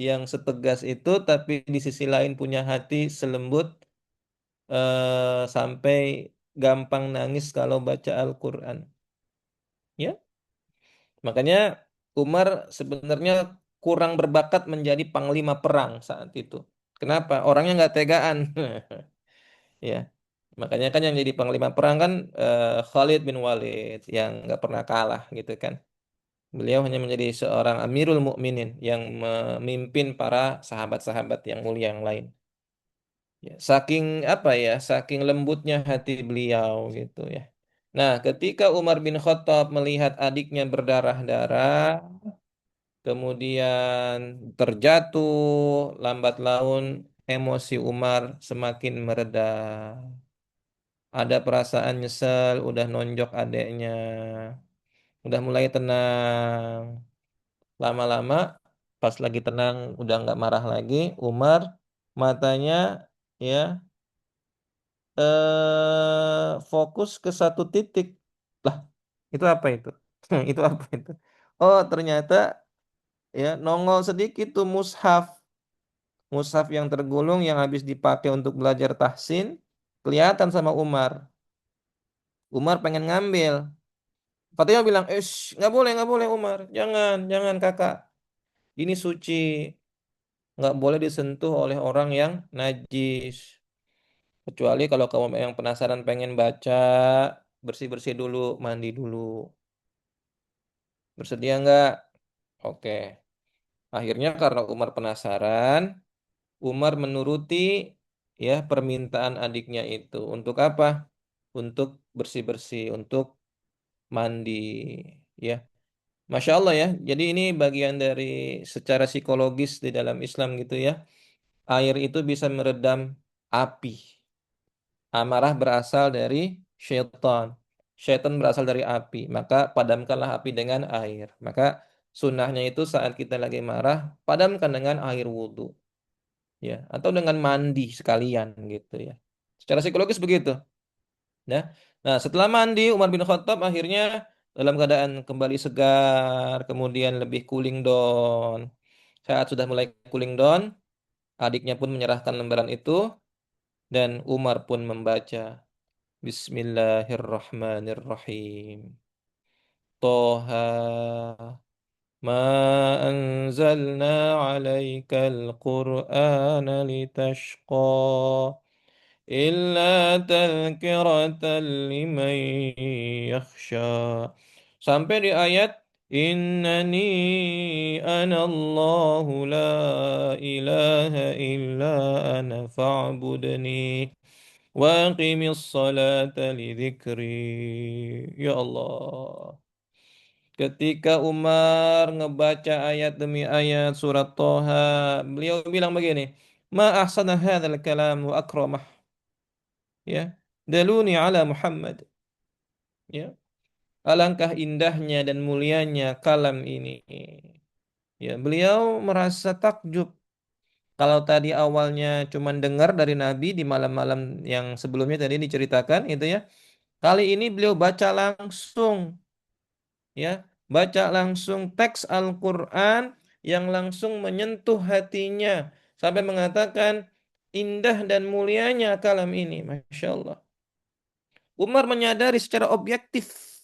yang setegas itu tapi di sisi lain punya hati selembut sampai gampang nangis kalau baca Al-Quran. Ya, makanya Umar sebenarnya kurang berbakat menjadi panglima perang saat itu. Kenapa? Orangnya nggak tegaan. Ya, makanya kan yang jadi panglima perang kan Khalid bin Walid yang nggak pernah kalah gitu kan. Beliau hanya menjadi seorang Amirul Mukminin yang memimpin para sahabat-sahabat yang mulia yang lain. Ya, saking apa ya, saking lembutnya hati beliau gitu ya. Nah, ketika Umar bin Khattab melihat adiknya berdarah-darah, kemudian terjatuh, lambat laun emosi Umar semakin mereda. Ada perasaan nyesel, udah nonjok adiknya, udah mulai tenang. Lama-lama, pas lagi tenang, udah nggak marah lagi, Umar matanya ya fokus ke satu titik. Lah, itu apa itu? Itu apa itu? Oh, ternyata ya nongol sedikit tuh mushaf. Mushaf yang tergulung yang habis dipakai untuk belajar tahsin kelihatan sama Umar. Umar pengen ngambil. Fatimah bilang, nggak boleh Umar, jangan, jangan kakak. Ini suci, nggak boleh disentuh oleh orang yang najis. Kecuali kalau kamu yang penasaran pengen baca, bersih-bersih dulu, mandi dulu. Bersedia nggak? Oke. Akhirnya karena Umar penasaran, Umar menuruti ya permintaan adiknya itu. Untuk apa? Untuk bersih-bersih, untuk mandi. Ya, Masya Allah ya. Jadi ini bagian dari secara psikologis di dalam Islam gitu ya. Air itu bisa meredam api. Amarah berasal dari syaitan. Syaitan berasal dari api. Maka padamkanlah api dengan air. Maka sunnahnya itu saat kita lagi marah, padamkan dengan air wudhu. Ya, atau dengan mandi sekalian gitu ya. Secara psikologis begitu. Ya. Nah, setelah mandi, Umar bin Khattab akhirnya dalam keadaan kembali segar, kemudian lebih cooling down. Saat sudah mulai cooling down, adiknya pun menyerahkan lembaran itu dan Umar pun membaca Bismillahirrahmanirrahim. Toha ma anzalna alaikal Qur'ana litashqa illa tadhkiratan liman yakhsha. Sampai di ayat Innani anallahu la ilaha illa ana fa'budni wa aqimis salata lidzikri. Ya Allah. Ketika Umar ngebaca ayat demi ayat surat Toha, beliau bilang begini, Ma ahsana hadzal kalam wa akramah. Ya, daluni ala Muhammad. Ya, alangkah indahnya dan mulianya kalam ini. Ya, beliau merasa takjub. Kalau tadi awalnya cuma dengar dari Nabi di malam-malam yang sebelumnya tadi diceritakan, itu ya. Kali ini beliau baca langsung, ya, baca langsung teks Al-Quran yang langsung menyentuh hatinya sampai mengatakan indah dan mulianya kalam ini, Masya Allah. Umar menyadari secara objektif,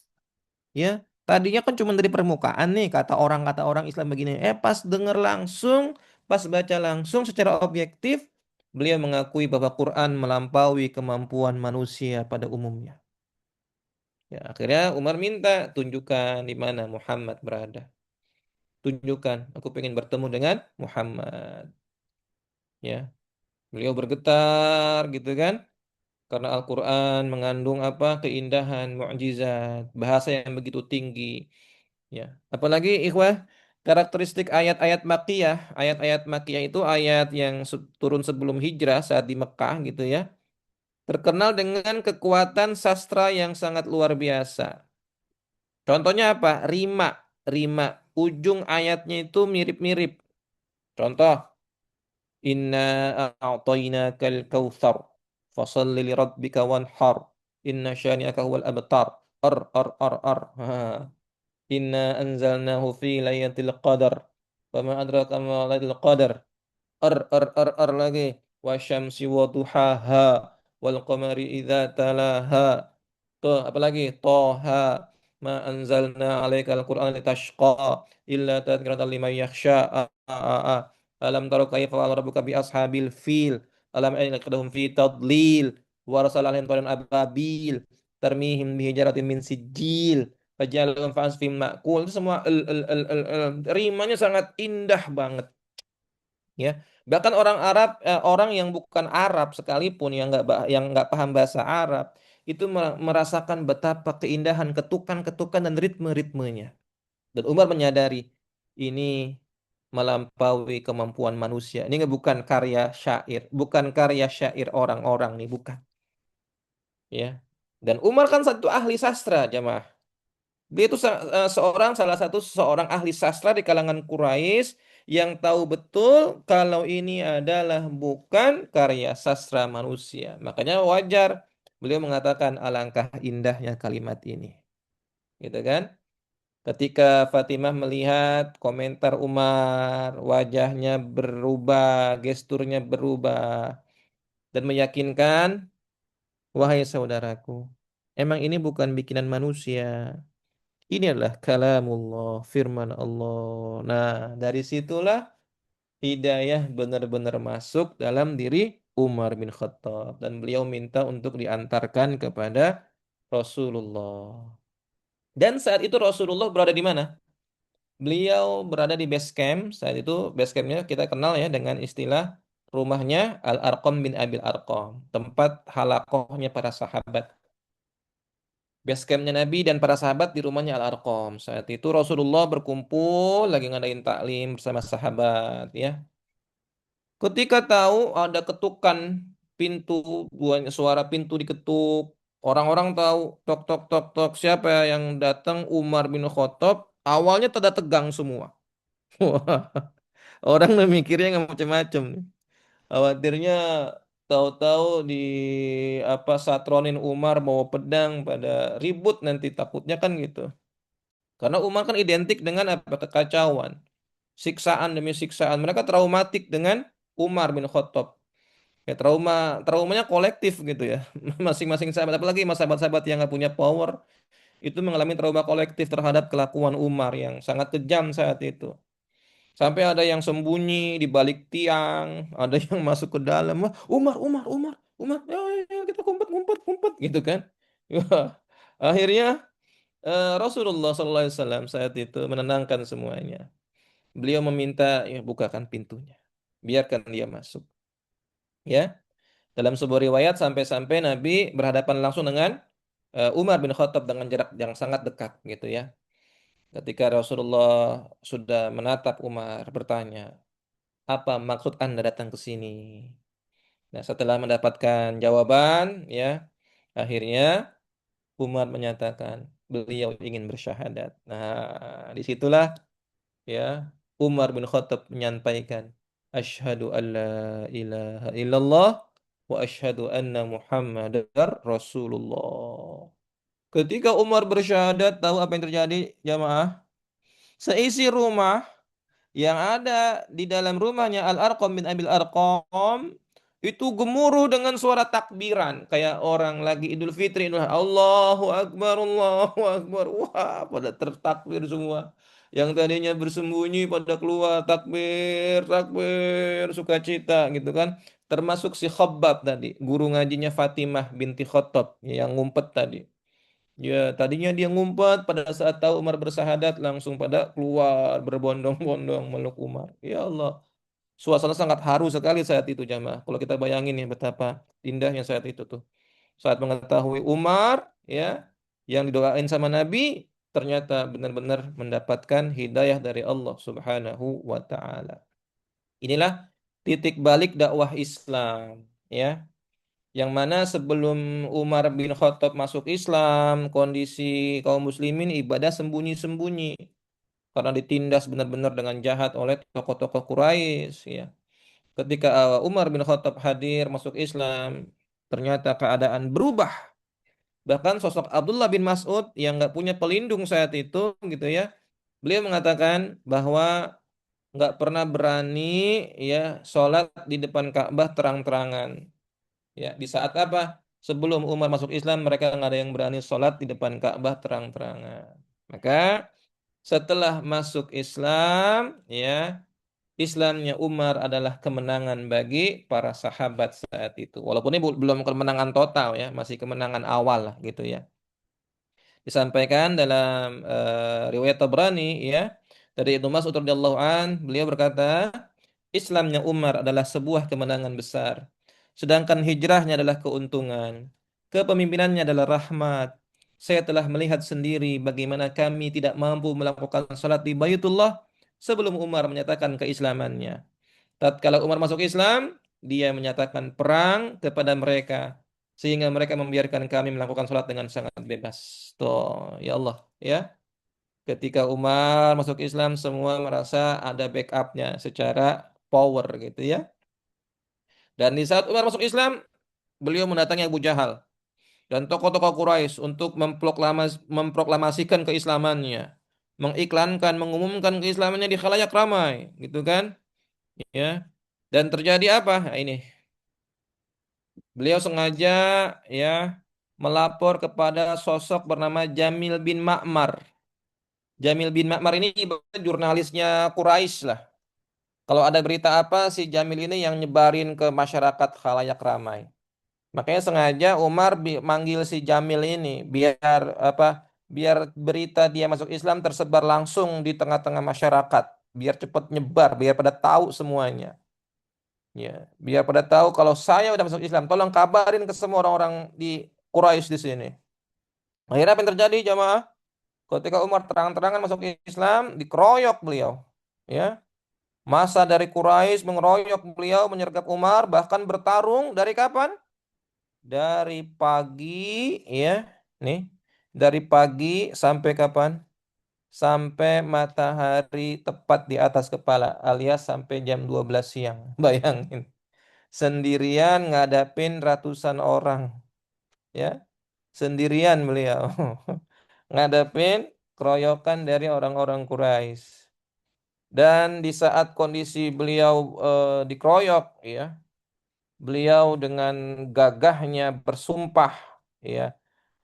ya, tadinya kan cuma dari permukaan nih kata orang Islam begini. Pas dengar langsung, pas baca langsung secara objektif, beliau mengakui bahwa Quran melampaui kemampuan manusia pada umumnya. Ya, akhirnya Umar minta tunjukkan di mana Muhammad berada. Tunjukkan, aku ingin bertemu dengan Muhammad. Ya, beliau bergetar gitu kan. Karena Al-Quran mengandung apa? Keindahan, mukjizat, bahasa yang begitu tinggi. Ya, apalagi ikhwah, karakteristik ayat-ayat Makkiyah. Ayat-ayat Makkiyah itu ayat yang turun sebelum hijrah saat di Mekah gitu ya. Terkenal dengan kekuatan sastra yang sangat luar biasa. Contohnya apa? Rima. Rima. Ujung ayatnya itu mirip-mirip. Contoh, Inna a'tainakal kautsar fasalli li rabbika wanhar. Inna syani'aka huwal abtar. Ar. Ha. Inna anzalnahu fi lailatul qadar. Wa ma adraka ma lailatul qadar. Ar lagi. Wasyamsi wa duhaha wal qamari idza talaha. Tuh, apalagi Toha ma anzalna alaikal qur'ana litashqa illa tadhkiratan liman yakhsha. Alam tara kaifa fa'ala rabbuka bi ashabil fil. Alam yaj'alhum fi tadlil wa arsala alaihim tayran ababil tarmihim bihijaratin min sijil fajalhum fa'asfim ma'kul. Itu semua rimanya sangat indah banget ya. Bahkan orang Arab, orang yang bukan Arab sekalipun yang nggak paham bahasa Arab itu merasakan betapa keindahan ketukan-ketukan dan ritme-ritmenya. Dan Umar menyadari ini melampaui kemampuan manusia. Ini bukan karya syair, bukan karya syair orang-orang nih, bukan. Ya. Dan Umar kan satu ahli sastra, jamaah. Dia itu salah satu seorang ahli sastra di kalangan Quraisy yang tahu betul kalau ini adalah bukan karya sastra manusia. Makanya wajar beliau mengatakan alangkah indahnya kalimat ini. Gitu kan? Ketika Fatimah melihat komentar Umar, wajahnya berubah, gesturnya berubah dan meyakinkan, wahai saudaraku, emang ini bukan bikinan manusia. Ini adalah kalamullah, firman Allah. Nah, dari situlah hidayah benar-benar masuk dalam diri Umar bin Khattab. Dan beliau minta untuk diantarkan kepada Rasulullah. Dan saat itu Rasulullah berada di mana? Beliau berada di base camp. Saat itu base campnya kita kenal ya dengan istilah rumahnya Al-Arqam bin Abil Arqam. Tempat halakohnya para sahabat. Base campnya Nabi dan para sahabat di rumahnya Al-Arqam. Saat itu Rasulullah berkumpul lagi ngadain taklim bersama sahabat ya. Ketika tahu ada ketukan pintu, suara pintu diketuk, orang-orang tahu tok tok tok tok siapa yang datang Umar bin Khattab. Awalnya tada tegang semua. Wah, orang udah mikirnya nggak macam-macam nih. Khawatirnya tahu-tahu di apa satronin Umar bawa pedang pada ribut nanti takutnya kan gitu. Karena Umar kan identik dengan apa kekacauan, siksaan demi siksaan. Mereka traumatik dengan Umar bin Khattab. Ya traumanya kolektif gitu ya. Masing-masing sahabat, apalagi mas sahabat-sahabat yang nggak punya power itu mengalami trauma kolektif terhadap kelakuan Umar yang sangat kejam saat itu. Sampai ada yang sembunyi di balik tiang, ada yang masuk ke dalam. Wah, Umar, ya, kita kumpet gitu kan. Wah, akhirnya Rasulullah SAW saat itu menenangkan semuanya. Beliau meminta, ya bukakan pintunya, biarkan dia masuk. Ya, dalam sebuah riwayat sampai-sampai Nabi berhadapan langsung dengan Umar bin Khattab dengan jarak yang sangat dekat gitu ya. Ketika Rasulullah sudah menatap Umar bertanya, apa maksud Anda datang ke sini? Nah, setelah mendapatkan jawaban, ya, akhirnya Umar menyatakan beliau ingin bersyahadat. Nah, disitulah ya Umar bin Khattab menyampaikan, Ashhadu an la ilaha illallah wa ashhadu anna Muhammadar Rasulullah. Ketika Umar bersyahadat, tahu apa yang terjadi, jamaah? Seisi rumah yang ada di dalam rumahnya Al-Arqam bin Abil Arqam itu gemuruh dengan suara takbiran kayak orang lagi Idul Fitri. Allahu Akbar, Allahu Akbar. Wah, pada tertakbir semua. Yang tadinya bersembunyi pada keluar takbir, takbir, sukacita gitu kan. Termasuk si Khabbab tadi, guru ngajinya Fatimah binti Khattab yang ngumpet tadi. Ya, tadinya dia ngumpet pada saat tahu Umar bersahadat langsung pada keluar berbondong-bondong meluk Umar. Ya Allah, suasana sangat haru sekali saat itu jamaah. Kalau kita bayangin ya betapa indahnya saat itu tuh. saat mengetahui Umar ya yang didoain sama Nabi ternyata benar-benar mendapatkan hidayah dari Allah Subhanahu wa taala. Inilah titik balik dakwah Islam ya. Yang mana sebelum Umar bin Khattab masuk Islam, kondisi kaum muslimin ibadah sembunyi-sembunyi karena ditindas benar-benar dengan jahat oleh tokoh-tokoh Quraisy ya. Ketika Umar bin Khattab hadir masuk Islam, ternyata keadaan berubah. Bahkan sosok Abdullah bin Mas'ud yang nggak punya pelindung saat itu gitu ya, beliau mengatakan bahwa nggak pernah berani ya sholat di depan Ka'bah terang-terangan. Ya, di saat apa? Sebelum Umar masuk Islam, mereka nggak ada yang berani sholat di depan Ka'bah terang-terangan. Maka setelah masuk Islam, ya Islamnya Umar adalah kemenangan bagi para sahabat saat itu. Walaupun ini belum kemenangan total ya, masih kemenangan awal lah gitu ya. Disampaikan dalam riwayat Tabrani ya dari Ibnu Mas'ud radhiyallahu an, beliau berkata, Islamnya Umar adalah sebuah kemenangan besar, sedangkan hijrahnya adalah keuntungan. Kepemimpinannya adalah rahmat. Saya telah melihat sendiri bagaimana kami tidak mampu melakukan salat di Baitullah sebelum Umar menyatakan keislamannya. Tatkala Umar masuk Islam, dia menyatakan perang kepada mereka sehingga mereka membiarkan kami melakukan sholat dengan sangat bebas. Tuh, ya Allah, ya. Ketika Umar masuk Islam, semua merasa ada backupnya secara power gitu ya. Dan di saat Umar masuk Islam, beliau mendatangi Abu Jahal dan tokoh-tokoh Quraisy untuk memproklamasikan keislamannya, mengiklankan, mengumumkan keislamannya di khalayak ramai, gitu kan? Ya. Dan terjadi apa? Nah, ini beliau sengaja ya melapor kepada sosok bernama Jamil bin Ma'mar. Jamil bin Ma'mar ini ibaratnya jurnalisnya Quraisy lah. Kalau ada berita apa si Jamil ini yang nyebarin ke masyarakat khalayak ramai. Makanya sengaja Umar manggil si Jamil ini biar apa? Biar berita dia masuk Islam tersebar langsung di tengah-tengah masyarakat, biar cepat nyebar, biar pada tahu semuanya. Ya, biar pada tahu kalau saya udah masuk Islam, tolong kabarin ke semua orang-orang di Quraisy di sini. Akhirnya apa yang terjadi jamaah? Ketika Umar terang-terangan masuk Islam, dikeroyok beliau. Ya, masa dari Quraisy mengeroyok beliau, menyergap Umar, bahkan bertarung dari kapan? Dari pagi, ya, nih, dari pagi sampai kapan? Sampai matahari tepat di atas kepala, alias sampai jam 12 siang. Bayangin. Sendirian ngadapin ratusan orang, ya. Sendirian beliau ngadapin keroyokan dari orang-orang Quraisy. Dan di saat kondisi beliau dikeroyok, ya, beliau dengan gagahnya bersumpah, ya,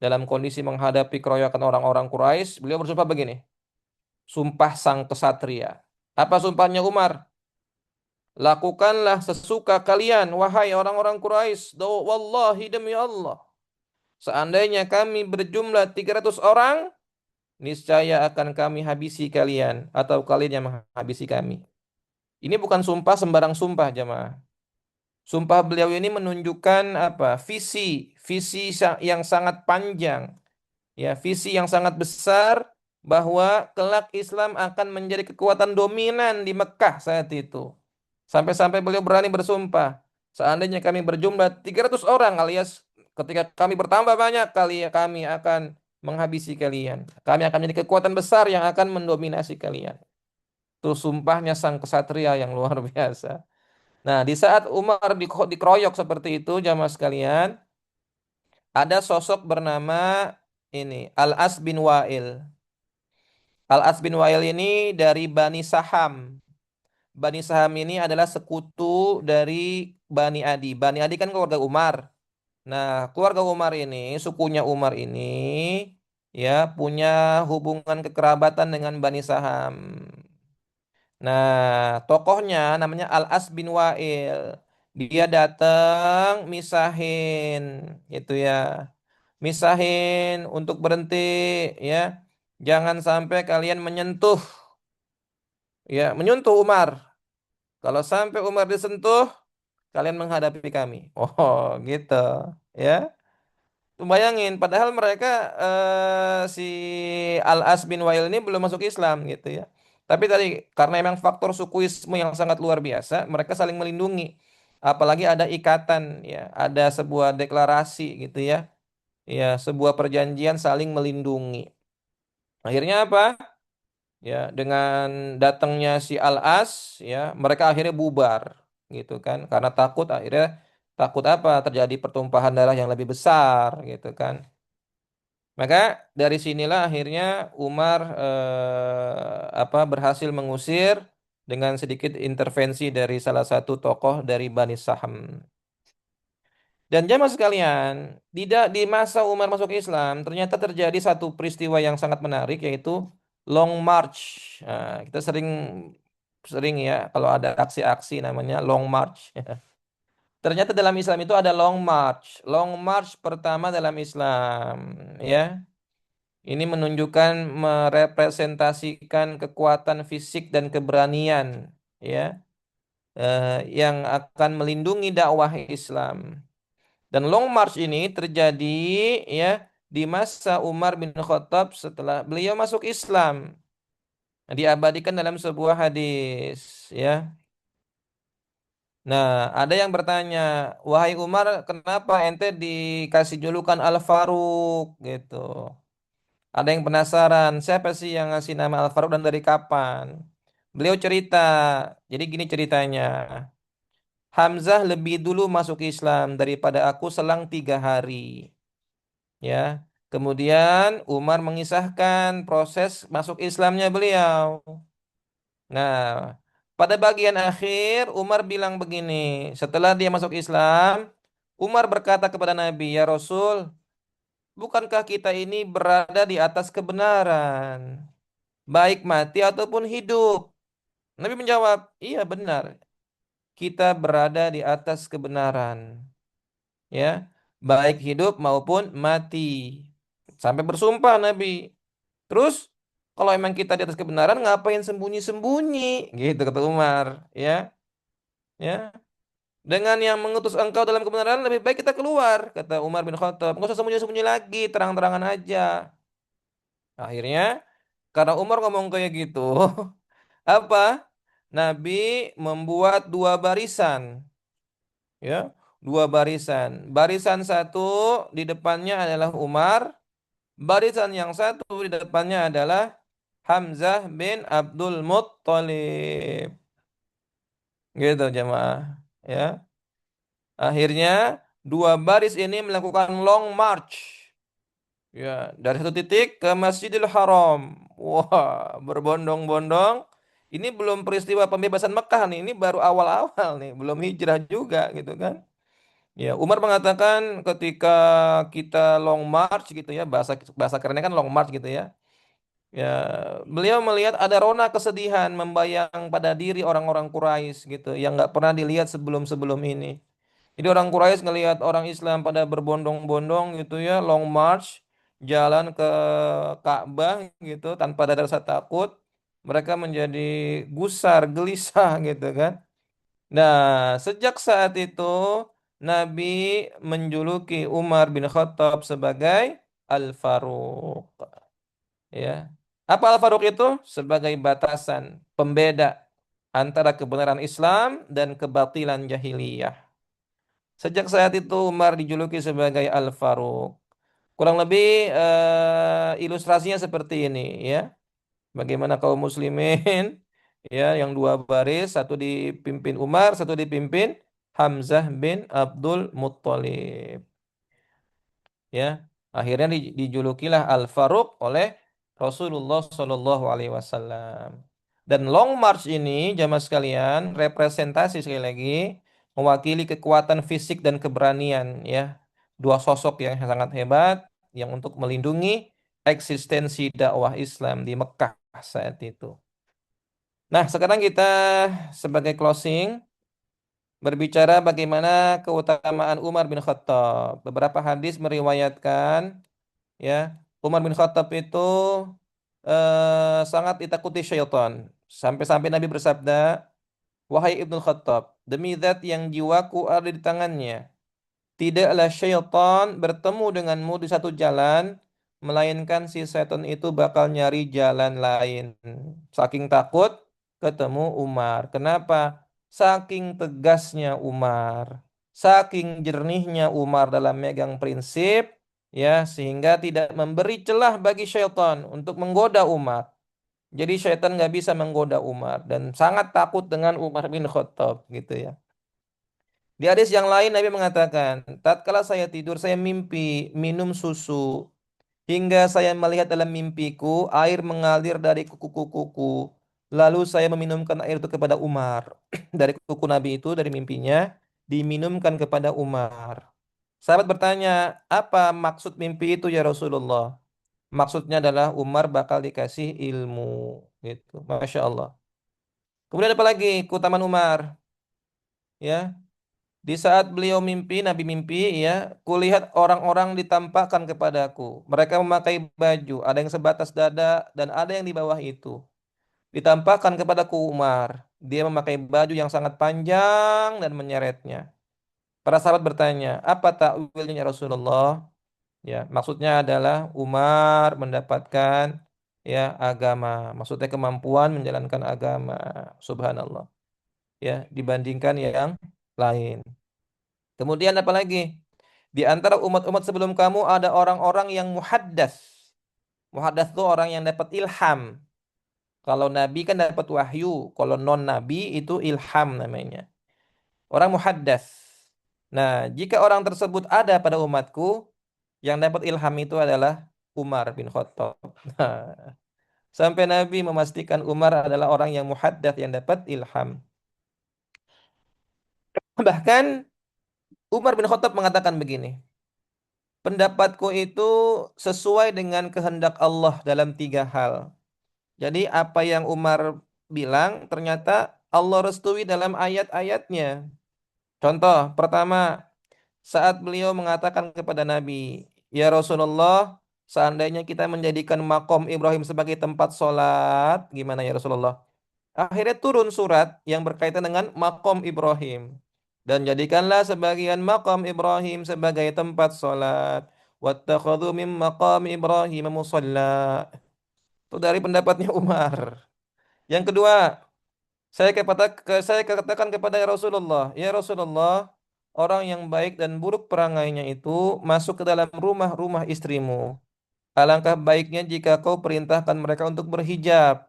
dalam kondisi menghadapi keroyokan orang-orang Quraisy, beliau bersumpah begini, sumpah sang kesatria. Apa sumpahnya Umar? Lakukanlah sesuka kalian, wahai orang-orang Quraisy. Wallahi demi Allah. Seandainya kami berjumlah 300 orang, niscaya akan kami habisi kalian atau kalian yang menghabisi kami. Ini bukan sumpah sembarang sumpah jemaah. Sumpah beliau ini menunjukkan apa? Visi yang sangat panjang, ya, visi yang sangat besar bahwa kelak Islam akan menjadi kekuatan dominan di Mekah saat itu. Sampai-sampai beliau berani bersumpah, seandainya kami berjumlah 300 orang alias ketika kami bertambah banyak kali kami akan menghabisi kalian. Kami akan menjadi kekuatan besar yang akan mendominasi kalian. Itu sumpahnya sang kesatria yang luar biasa. Nah, di saat Umar dikeroyok seperti itu, jamaah sekalian, ada sosok bernama ini Al-As bin Wa'il. Al-As bin Wa'il ini dari Bani Saham. Bani Saham ini adalah sekutu dari Bani Adi. Bani Adi kan keluarga Umar. Nah, keluarga Umar ini, sukunya Umar ini, ya punya hubungan kekerabatan dengan Bani Saham. Nah, tokohnya namanya Al-As bin Wa'il. Dia datang misahin, itu ya. Misahin untuk berhenti, ya. Jangan sampai kalian menyentuh Umar. Kalau sampai Umar disentuh, kalian menghadapi kami. Oh, gitu, ya. Bayangin, padahal mereka si Al-As bin Wail ini belum masuk Islam gitu ya. Tapi tadi karena memang faktor sukuisme yang sangat luar biasa, mereka saling melindungi. Apalagi ada ikatan ya, ada sebuah deklarasi gitu ya. Ya, sebuah perjanjian saling melindungi. Akhirnya apa? Ya, dengan datangnya si Al-As ya, mereka akhirnya bubar gitu kan. Karena takut akhirnya takut apa? Terjadi pertumpahan darah yang lebih besar gitu kan. Maka dari sinilah akhirnya Umar berhasil mengusir dengan sedikit intervensi dari salah satu tokoh dari Bani Saham. Dan jamaah sekalian, tidak di masa Umar masuk Islam, ternyata terjadi satu peristiwa yang sangat menarik yaitu Long March. Nah, kita sering sering ya kalau ada aksi-aksi namanya Long March. Ternyata dalam Islam itu ada Long March. Long March pertama dalam Islam, ya. Ini menunjukkan merepresentasikan kekuatan fisik dan keberanian, ya, yang akan melindungi dakwah Islam. Dan Long March ini terjadi ya di masa Umar bin Khattab setelah beliau masuk Islam. Diabadikan dalam sebuah hadis, ya. Nah, ada yang bertanya, wahai Umar, kenapa ente dikasih julukan Al-Faruq gitu? Ada yang penasaran, siapa sih yang ngasih nama Al-Faruq dan dari kapan? Beliau cerita, jadi gini ceritanya. Hamzah lebih dulu masuk Islam daripada aku selang 3 hari. Ya, kemudian Umar mengisahkan proses masuk Islamnya beliau. Nah, pada bagian akhir Umar bilang begini, setelah dia masuk Islam, Umar berkata kepada Nabi, ya Rasul, bukankah kita ini berada di atas kebenaran, baik mati ataupun hidup? Nabi menjawab, iya benar, kita berada di atas kebenaran, ya, baik hidup maupun mati. Sampai bersumpah Nabi. Terus kalau emang kita di atas kebenaran ngapain sembunyi-sembunyi? Gitu kata Umar, ya. Ya. Dengan yang mengutus engkau dalam kebenaran lebih baik kita keluar, kata Umar bin Khattab. Nggak usah sembunyi-sembunyi lagi, terang-terangan aja. Akhirnya karena Umar ngomong kayak gitu, apa? Nabi membuat 2 barisan, ya. 2 barisan. Barisan satu di depannya adalah Umar, barisan yang satu di depannya adalah Hamzah bin Abdul Muttalib. Gitu jemaah. Ya. Akhirnya 2 baris ini melakukan long march. Ya, dari satu titik ke Masjidil Haram. Wah, berbondong-bondong. Ini belum peristiwa pembebasan Mekah nih. Ini baru awal-awal nih. Belum hijrah juga gitu kan. Ya, Umar mengatakan ketika kita long march gitu ya. Bahasa bahasa kerennya kan long march gitu ya. Ya, beliau melihat ada rona kesedihan membayang pada diri orang-orang Quraisy gitu yang nggak pernah dilihat sebelum-sebelum ini. Jadi orang Quraisy ngelihat orang Islam pada berbondong-bondong gitu ya, long march, jalan ke Ka'bah gitu tanpa ada rasa takut, mereka menjadi gusar, gelisah gitu kan. Nah, sejak saat itu Nabi menjuluki Umar bin Khattab sebagai Al-Faruq. Ya. Apa Al-Faruq itu? Sebagai batasan pembeda antara kebenaran Islam dan kebatilan jahiliyah. Sejak saat itu Umar dijuluki sebagai Al-Faruq. Kurang lebih ilustrasinya seperti ini ya. Bagaimana kaum muslimin ya yang 2 baris, satu dipimpin Umar, satu dipimpin Hamzah bin Abdul Muttalib. Ya, akhirnya dijulukilah Al-Faruq oleh Rasulullah Shallallahu Alaihi Wasallam. Dan Long March ini jamaah sekalian representasi sekali lagi mewakili kekuatan fisik dan keberanian ya, 2 sosok yang sangat hebat yang untuk melindungi eksistensi dakwah Islam di Mekah saat itu. Nah, sekarang kita sebagai closing berbicara bagaimana keutamaan Umar bin Khattab. Beberapa hadis meriwayatkan ya Umar bin Khattab itu sangat ditakuti syaitan. Sampai-sampai Nabi bersabda, wahai Ibnu Khattab, demi zat yang jiwaku ada di tangannya, tidaklah syaitan bertemu denganmu di satu jalan, melainkan si setan itu bakal nyari jalan lain. Saking takut ketemu Umar. Kenapa? Saking tegasnya Umar, saking jernihnya Umar dalam megang prinsip, ya, sehingga tidak memberi celah bagi syaitan untuk menggoda Umar. Jadi syaitan nggak bisa menggoda Umar dan sangat takut dengan Umar bin Khattab gitu ya. Di hadis yang lain Nabi mengatakan, tatkala saya tidur saya mimpi minum susu hingga saya melihat dalam mimpiku air mengalir dari kuku-kukuku. Lalu saya meminumkan air itu kepada Umar. Dari kuku Nabi itu dari mimpinya diminumkan kepada Umar. Sahabat bertanya, apa maksud mimpi itu ya Rasulullah? Maksudnya adalah Umar bakal dikasih ilmu gitu. Masya Allah. Kemudian apa lagi keutamaan Umar? Ya, di saat beliau mimpi, Nabi mimpi, ya, kulihat orang-orang ditampakkan kepadaku. Mereka memakai baju, ada yang sebatas dada dan ada yang di bawah itu. Ditampakkan kepadaku Umar. Dia memakai baju yang sangat panjang dan menyeretnya. Para sahabat bertanya, apa takwilnya ya Rasulullah? Ya, maksudnya adalah Umar mendapatkan, ya, agama. Maksudnya kemampuan menjalankan agama. Subhanallah. Ya, dibandingkan yang lain. Kemudian apa lagi? Di antara umat-umat sebelum kamu ada orang-orang yang muhaddas. Muhaddas itu orang yang dapat ilham. Kalau nabi kan dapat wahyu. Kalau non nabi itu ilham namanya. Orang muhaddas. Nah, jika orang tersebut ada pada umatku, yang dapat ilham itu adalah Umar bin Khattab. Nah, sampai Nabi memastikan Umar adalah orang yang muhaddas yang dapat ilham. Bahkan Umar bin Khattab mengatakan begini. Pendapatku itu sesuai dengan kehendak Allah dalam tiga hal. Jadi apa yang Umar bilang ternyata Allah restui dalam ayat-ayatnya. Contoh pertama, saat beliau mengatakan kepada Nabi, "Ya Rasulullah, seandainya kita menjadikan makom Ibrahim sebagai tempat sholat, gimana ya Rasulullah?" Akhirnya turun surat yang berkaitan dengan makom Ibrahim. Dan jadikanlah sebagian makom Ibrahim sebagai tempat sholat. Wattakhadhu min maqam Ibrahim musalla. Itu dari pendapatnya Umar. Yang kedua, saya katakan kepada ya Rasulullah, ya Rasulullah, orang yang baik dan buruk perangainya itu masuk ke dalam rumah-rumah istrimu. Alangkah baiknya jika kau perintahkan mereka untuk berhijab.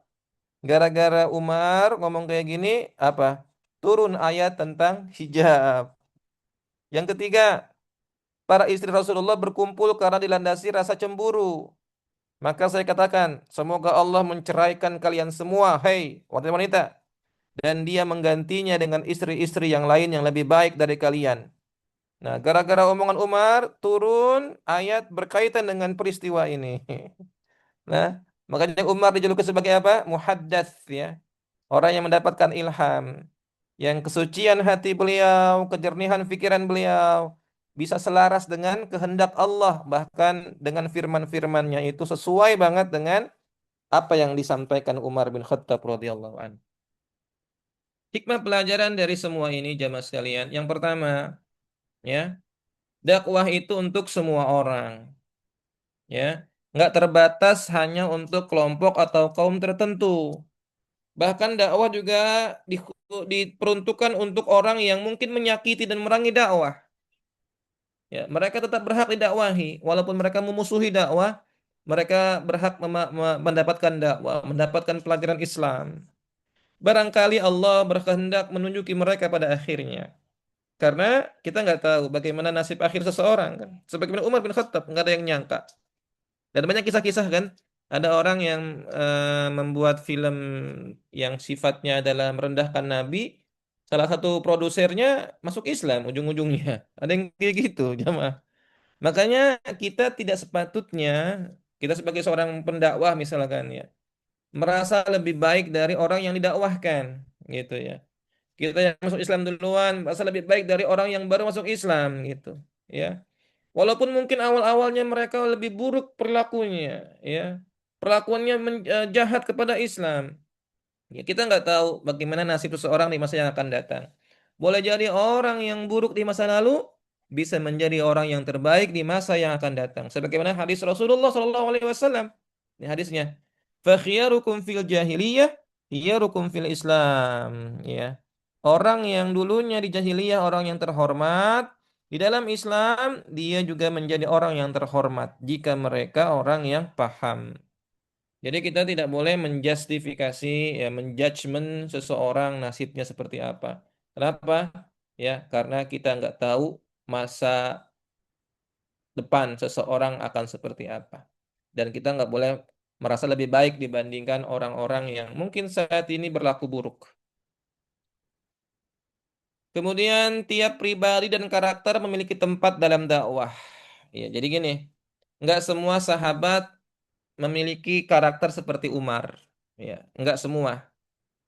Gara-gara Umar ngomong kayak gini, apa? Turun ayat tentang hijab. Yang ketiga, para istri Rasulullah berkumpul karena dilandasi rasa cemburu. Maka saya katakan, semoga Allah menceraikan kalian semua, hei wanita-wanita, dan dia menggantinya dengan istri-istri yang lain yang lebih baik dari kalian. Nah, gara-gara omongan Umar, turun ayat berkaitan dengan peristiwa ini. Nah, makanya Umar dijuluki sebagai apa? Muhaddats, ya. Orang yang mendapatkan ilham. Yang kesucian hati beliau, kejernihan pikiran beliau bisa selaras dengan kehendak Allah, bahkan dengan firman-firmannya itu sesuai banget dengan apa yang disampaikan Umar bin Khattab radhiyallahu anhu. Hikmah pelajaran dari semua ini jamaah sekalian. Yang pertama, ya, dakwah itu untuk semua orang, ya. Nggak terbatas hanya untuk kelompok atau kaum tertentu. Bahkan dakwah juga diperuntukkan untuk orang yang mungkin menyakiti dan merangi dakwah. Ya, mereka tetap berhak didakwahi, walaupun mereka memusuhi dakwah, mereka berhak mendapatkan dakwah, mendapatkan pelajaran Islam. Barangkali Allah berkehendak menunjuki mereka pada akhirnya. Karena kita nggak tahu bagaimana nasib akhir seseorang kan. Sebagaimana Umar bin Khattab, nggak ada yang nyangka. Dan banyak kisah-kisah kan. Ada orang yang membuat film yang sifatnya adalah merendahkan Nabi. Salah satu produsernya masuk Islam ujung-ujungnya. Ada yang kayak gitu, jamaah. Makanya kita tidak sepatutnya, kita sebagai seorang pendakwah misalkan ya, merasa lebih baik dari orang yang didakwahkan. Gitu ya. Kita yang masuk Islam duluan, merasa lebih baik dari orang yang baru masuk Islam gitu. Ya. Walaupun mungkin awal-awalnya mereka lebih buruk perilakunya, ya, perlakuannya jahat kepada Islam. Ya, kita nggak tahu bagaimana nasib seseorang di masa yang akan datang. Boleh jadi orang yang buruk di masa lalu bisa menjadi orang yang terbaik di masa yang akan datang. Sebagaimana hadis Rasulullah SAW. Ini hadisnya. Fakhiyarukum fil jahiliyah, khiyarukum fil Islam. Ya. Orang yang dulunya di jahiliyah orang yang terhormat, di dalam Islam dia juga menjadi orang yang terhormat jika mereka orang yang paham. Jadi kita tidak boleh menjustifikasi, ya, menjudgment seseorang nasibnya seperti apa. Kenapa? Ya, karena kita nggak tahu masa depan seseorang akan seperti apa. Dan kita nggak boleh merasa lebih baik dibandingkan orang-orang yang mungkin saat ini berlaku buruk. Kemudian tiap pribadi dan karakter memiliki tempat dalam dakwah. Ya, jadi gini, nggak semua sahabat memiliki karakter seperti Umar. Ya, nggak semua.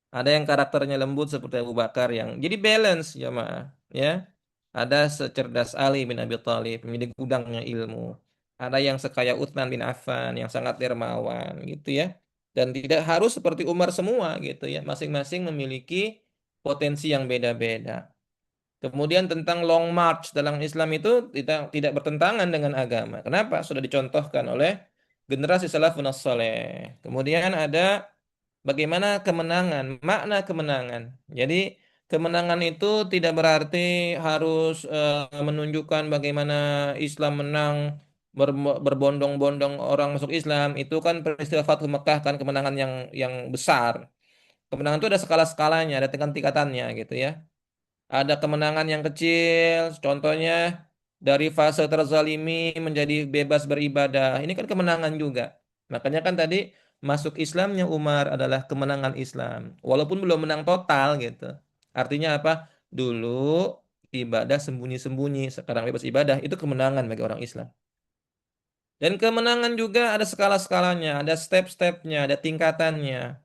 Ada yang karakternya lembut seperti Abu Bakar yang jadi balance jamaah, ya. Ada secerdas Ali bin Abi Thalib menjadi gudangnya ilmu. Ada yang sekaya Utsman bin Affan yang sangat dermawan gitu ya. Dan tidak harus seperti Umar semua gitu ya. Masing-masing memiliki potensi yang beda-beda. Kemudian tentang long march dalam Islam itu tidak bertentangan dengan agama. Kenapa? Sudah dicontohkan oleh generasi salafun saleh. Kemudian ada bagaimana kemenangan, makna kemenangan. Jadi kemenangan itu tidak berarti harus menunjukkan bagaimana Islam menang berbondong-bondong orang masuk Islam. Itu kan peristiwa Fathu Mekah kan kemenangan yang besar. Kemenangan itu ada skala-skalanya, ada tingkatan-tingkatannya gitu ya. Ada kemenangan yang kecil, contohnya dari fase terzalimi menjadi bebas beribadah. Ini kan kemenangan juga. Makanya kan tadi masuk Islamnya Umar adalah kemenangan Islam. Walaupun belum menang total gitu. Artinya apa? Dulu ibadah sembunyi-sembunyi, sekarang bebas ibadah. Itu kemenangan bagi orang Islam. Dan kemenangan juga ada skala-skalanya, ada step-stepnya, ada tingkatannya.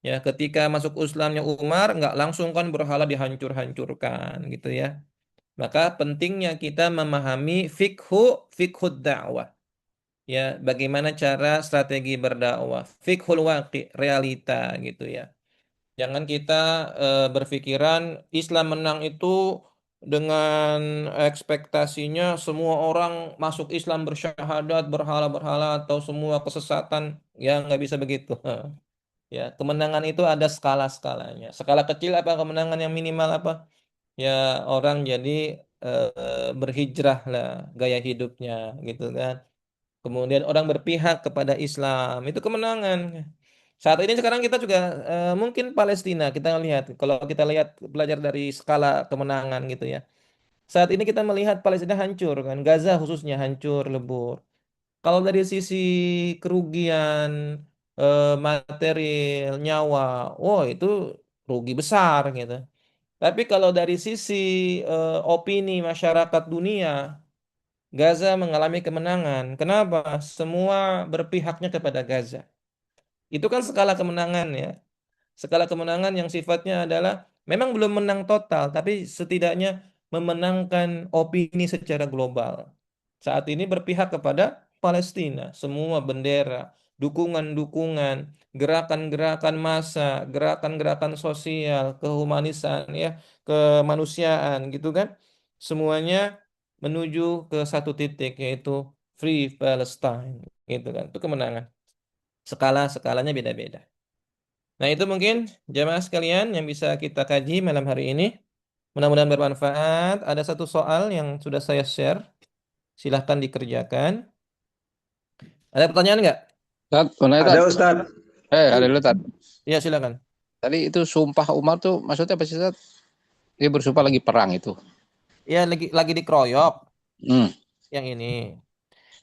Ya, ketika masuk Islamnya Umar, nggak langsung kan berhala dihancur-hancurkan gitu ya. Maka pentingnya kita memahami fikhu dakwah. Ya, bagaimana cara strategi berdakwah, fikhul waqi, realita gitu ya. Jangan kita berpikiran Islam menang itu dengan ekspektasinya semua orang masuk Islam bersyahadat, berhala-berhala atau semua kesesatan. Ya, nggak bisa begitu. Ya, kemenangan itu ada skala-skalanya. Skala kecil apa kemenangan yang minimal apa? Ya, orang jadi berhijrah lah gaya hidupnya gitu kan. Kemudian orang berpihak kepada Islam, itu kemenangan. Saat ini sekarang kita juga mungkin Palestina kita lihat kalau kita lihat belajar dari skala kemenangan gitu ya. Saat ini kita melihat Palestina hancur kan, Gaza khususnya hancur lebur. Kalau dari sisi kerugian material, nyawa, wow itu rugi besar gitu. Tapi kalau dari sisi opini masyarakat dunia, Gaza mengalami kemenangan. Kenapa? Semua berpihaknya kepada Gaza. Itu kan skala kemenangan ya. Skala kemenangan yang sifatnya adalah memang belum menang total, tapi setidaknya memenangkan opini secara global. Saat ini berpihak kepada Palestina, semua bendera, dukungan-dukungan, gerakan-gerakan massa, gerakan-gerakan sosial, kehumanisan ya, kemanusiaan gitu kan. Semuanya menuju ke satu titik yaitu Free Palestine gitu kan. Itu kemenangan. Skalanya beda-beda. Nah, itu mungkin jamaah sekalian yang bisa kita kaji malam hari ini. Mudah-mudahan bermanfaat. Ada satu soal yang sudah saya share. Silahkan dikerjakan. Ada pertanyaan nggak? Tat, mana ya, Tat? Ada Ustadz. Ada lu, Tat. Ya, silakan. Tadi itu sumpah Umar tuh maksudnya apa sih, Tat? Dia bersumpah lagi perang itu. Ya, lagi dikeroyok Hmm. yang ini.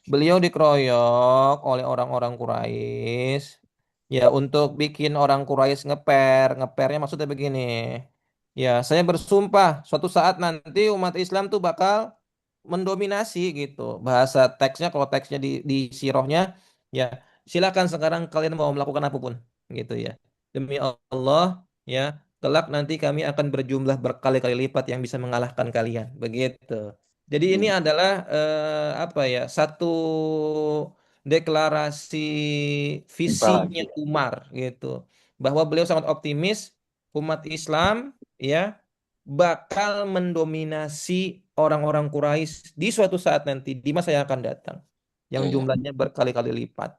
Beliau dikeroyok oleh orang-orang Quraisy. Ya, untuk bikin orang Quraisy ngepernya maksudnya begini. Ya, saya bersumpah suatu saat nanti umat Islam tuh bakal mendominasi gitu. Bahasa teksnya kalau teksnya di sirohnya ya silakan sekarang kalian mau melakukan apapun gitu ya. Demi Allah ya, kelak nanti kami akan berjumlah berkali-kali lipat yang bisa mengalahkan kalian. Begitu. Jadi ini Hmm. adalah apa ya? Satu deklarasi Sumpah. visinya Umar gitu. Bahwa beliau sangat optimis umat Islam ya bakal mendominasi orang-orang Quraisy di suatu saat nanti di masa yang akan datang yang Ya, ya. jumlahnya berkali-kali lipat.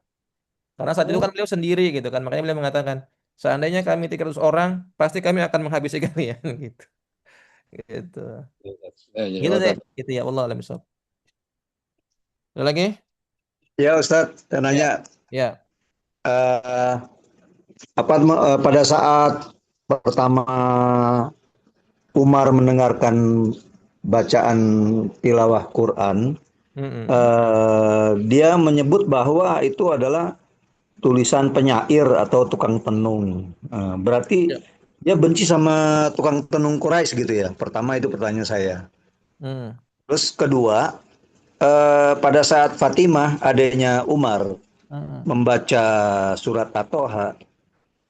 Karena saat itu Oh, kan beliau sendiri gitu kan. Makanya beliau mengatakan, seandainya kami 300 orang, pasti kami akan menghabisi kalian gitu. Gitu. ya, ya, Gitu deh. Ustaz. Gitu ya Allah alam bisawab. Ada lagi? Ya Ustadz, saya Ya. nanya, Ya. eh, pada saat pertama Umar mendengarkan bacaan tilawah Quran, Mm-mm. dia menyebut bahwa itu adalah tulisan penyair atau tukang tenung. Berarti Ya. dia benci sama tukang tenung Quraisy gitu ya. Pertama itu pertanyaan saya. Mm. Terus kedua, pada saat Fatimah adiknya Umar Mm-mm. membaca surat At-Toha,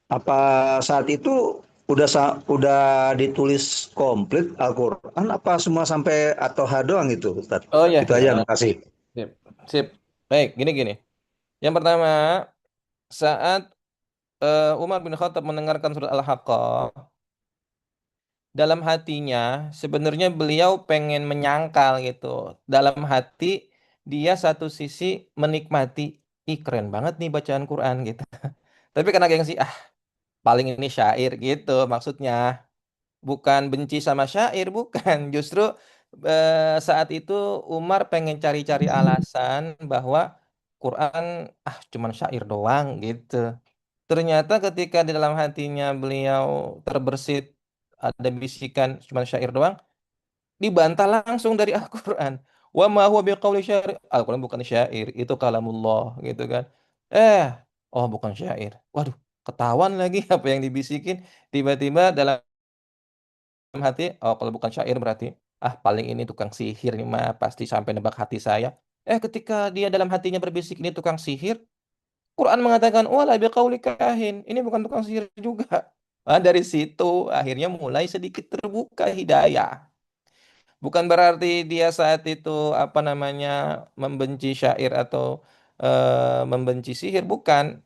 apa saat itu udah ditulis komplit Al-Qur'an apa semua sampai At-Toha doang itu, Ustaz? Oh ya, Itu ya. aja, makasih. Sip. Sip. Baik, gini-gini. Yang pertama, saat Umar bin Khattab mendengarkan surat Al-Haqqah, dalam hatinya sebenarnya beliau pengen menyangkal gitu. Dalam hati dia satu sisi menikmati, ih keren banget nih bacaan Quran gitu. Tapi karena gengsi, ah paling ini syair gitu maksudnya. Bukan benci sama syair, bukan. Justru saat itu Umar pengen cari-cari alasan bahwa Quran cuman syair doang gitu. Ternyata ketika di dalam hatinya beliau terbersit ada bisikan cuma syair doang, dibantah langsung dari Al-Quran. Wa ma huwa biqauli syair. Al-Quran bukan syair, itu kalamullah gitu kan. Eh, oh bukan syair. Waduh, ketahuan lagi apa yang dibisikin. Tiba-tiba dalam hati, oh kalau bukan syair berarti paling ini tukang sihir nih mah pasti sampai nebak hati saya. Ketika dia dalam hatinya berbisik ini tukang sihir, Quran mengatakan, wala biqauli kahin. Ini bukan tukang sihir juga. Dari situ akhirnya mulai sedikit terbuka hidayah. Bukan berarti dia saat itu apa namanya membenci syair atau membenci sihir, bukan.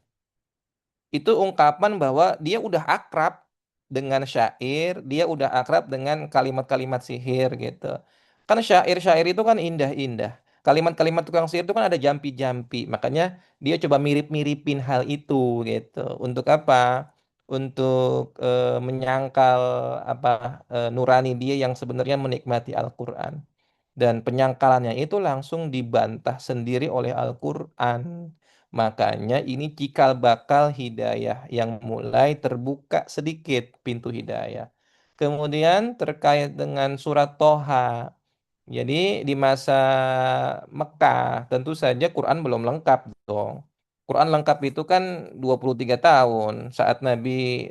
Itu ungkapan bahwa dia udah akrab dengan syair, dia udah akrab dengan kalimat-kalimat sihir gitu. Kan syair-syair itu kan indah-indah. Kalimat-kalimat tukang sihir itu kan ada jampi-jampi. Makanya dia coba mirip-miripin hal itu gitu. Untuk apa? Untuk menyangkal apa nurani dia yang sebenarnya menikmati Al-Qur'an. Dan penyangkalannya itu langsung dibantah sendiri oleh Al-Qur'an. Makanya ini cikal bakal hidayah yang mulai terbuka sedikit pintu hidayah. Kemudian terkait dengan surat Toha. Jadi di masa Mekah tentu saja Quran belum lengkap dong. Quran lengkap itu kan 23 tahun saat Nabi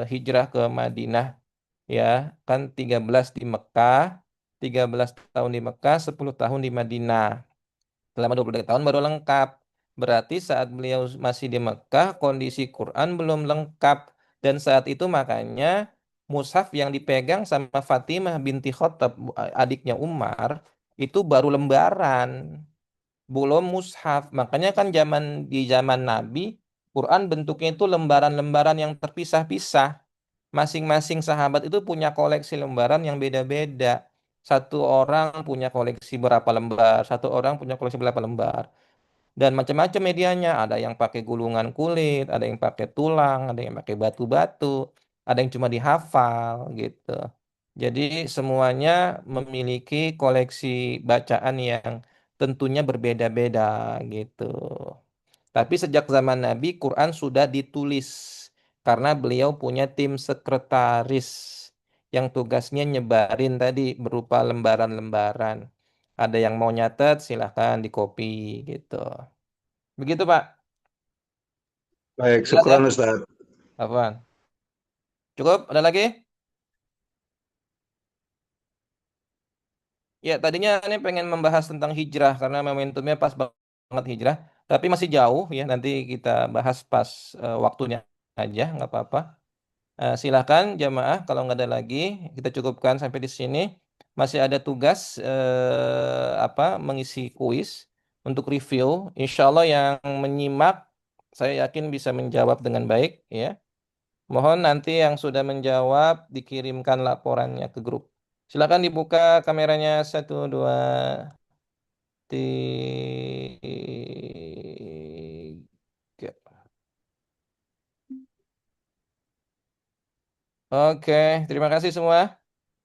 hijrah ke Madinah ya, kan 13 di Mekah, 13 tahun di Mekah, 10 tahun di Madinah. Selama 23 tahun baru lengkap. Berarti saat beliau masih di Mekah, kondisi Quran belum lengkap. Dan saat itu makanya mushaf yang dipegang sama Fatimah binti Khattab, adiknya Umar, itu baru lembaran, belum mushaf. Makanya kan di zaman Nabi, Quran bentuknya itu lembaran-lembaran yang terpisah-pisah. Masing-masing sahabat itu punya koleksi lembaran yang beda-beda. Satu orang punya koleksi berapa lembar, satu orang punya koleksi berapa lembar. Dan macam-macam medianya, ada yang pakai gulungan kulit, ada yang pakai tulang, ada yang pakai batu-batu, ada yang cuma dihafal gitu. Jadi semuanya memiliki koleksi bacaan yang tentunya berbeda-beda gitu. Tapi sejak zaman Nabi, Quran sudah ditulis karena beliau punya tim sekretaris yang tugasnya nyebarin tadi berupa lembaran-lembaran. Ada yang mau nyatet, silahkan di copy gitu. Begitu, Pak. Baik, Jelas syukuran ya? Ustaz. Apaan? Cukup? Ada lagi? Ya, tadinya ini pengen membahas tentang hijrah karena momentumnya pas banget hijrah. Tapi masih jauh ya, nanti kita bahas pas waktunya aja, nggak apa-apa. Silahkan jamaah kalau nggak ada lagi kita cukupkan sampai di sini. Masih ada tugas mengisi kuis untuk review. Insya Allah yang menyimak saya yakin bisa menjawab dengan baik ya. Mohon nanti yang sudah menjawab dikirimkan laporannya ke grup. Silakan dibuka kameranya, 1, 2, 3. Oke, terima kasih semua.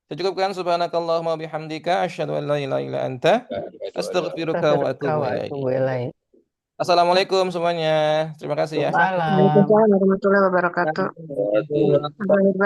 Saya cukupkan, subhanakallahumma bihamdika asyhadu an la ilaha illa anta astaghfiruka wa atubu ilaik. Astagfirullahaladzim. Assalamualaikum semuanya. Terima kasih ya. Waalaikumsalam Waalaikumsalam warahmatullahi wabarakatuh. Wabarakatuh. Sampai jumpa.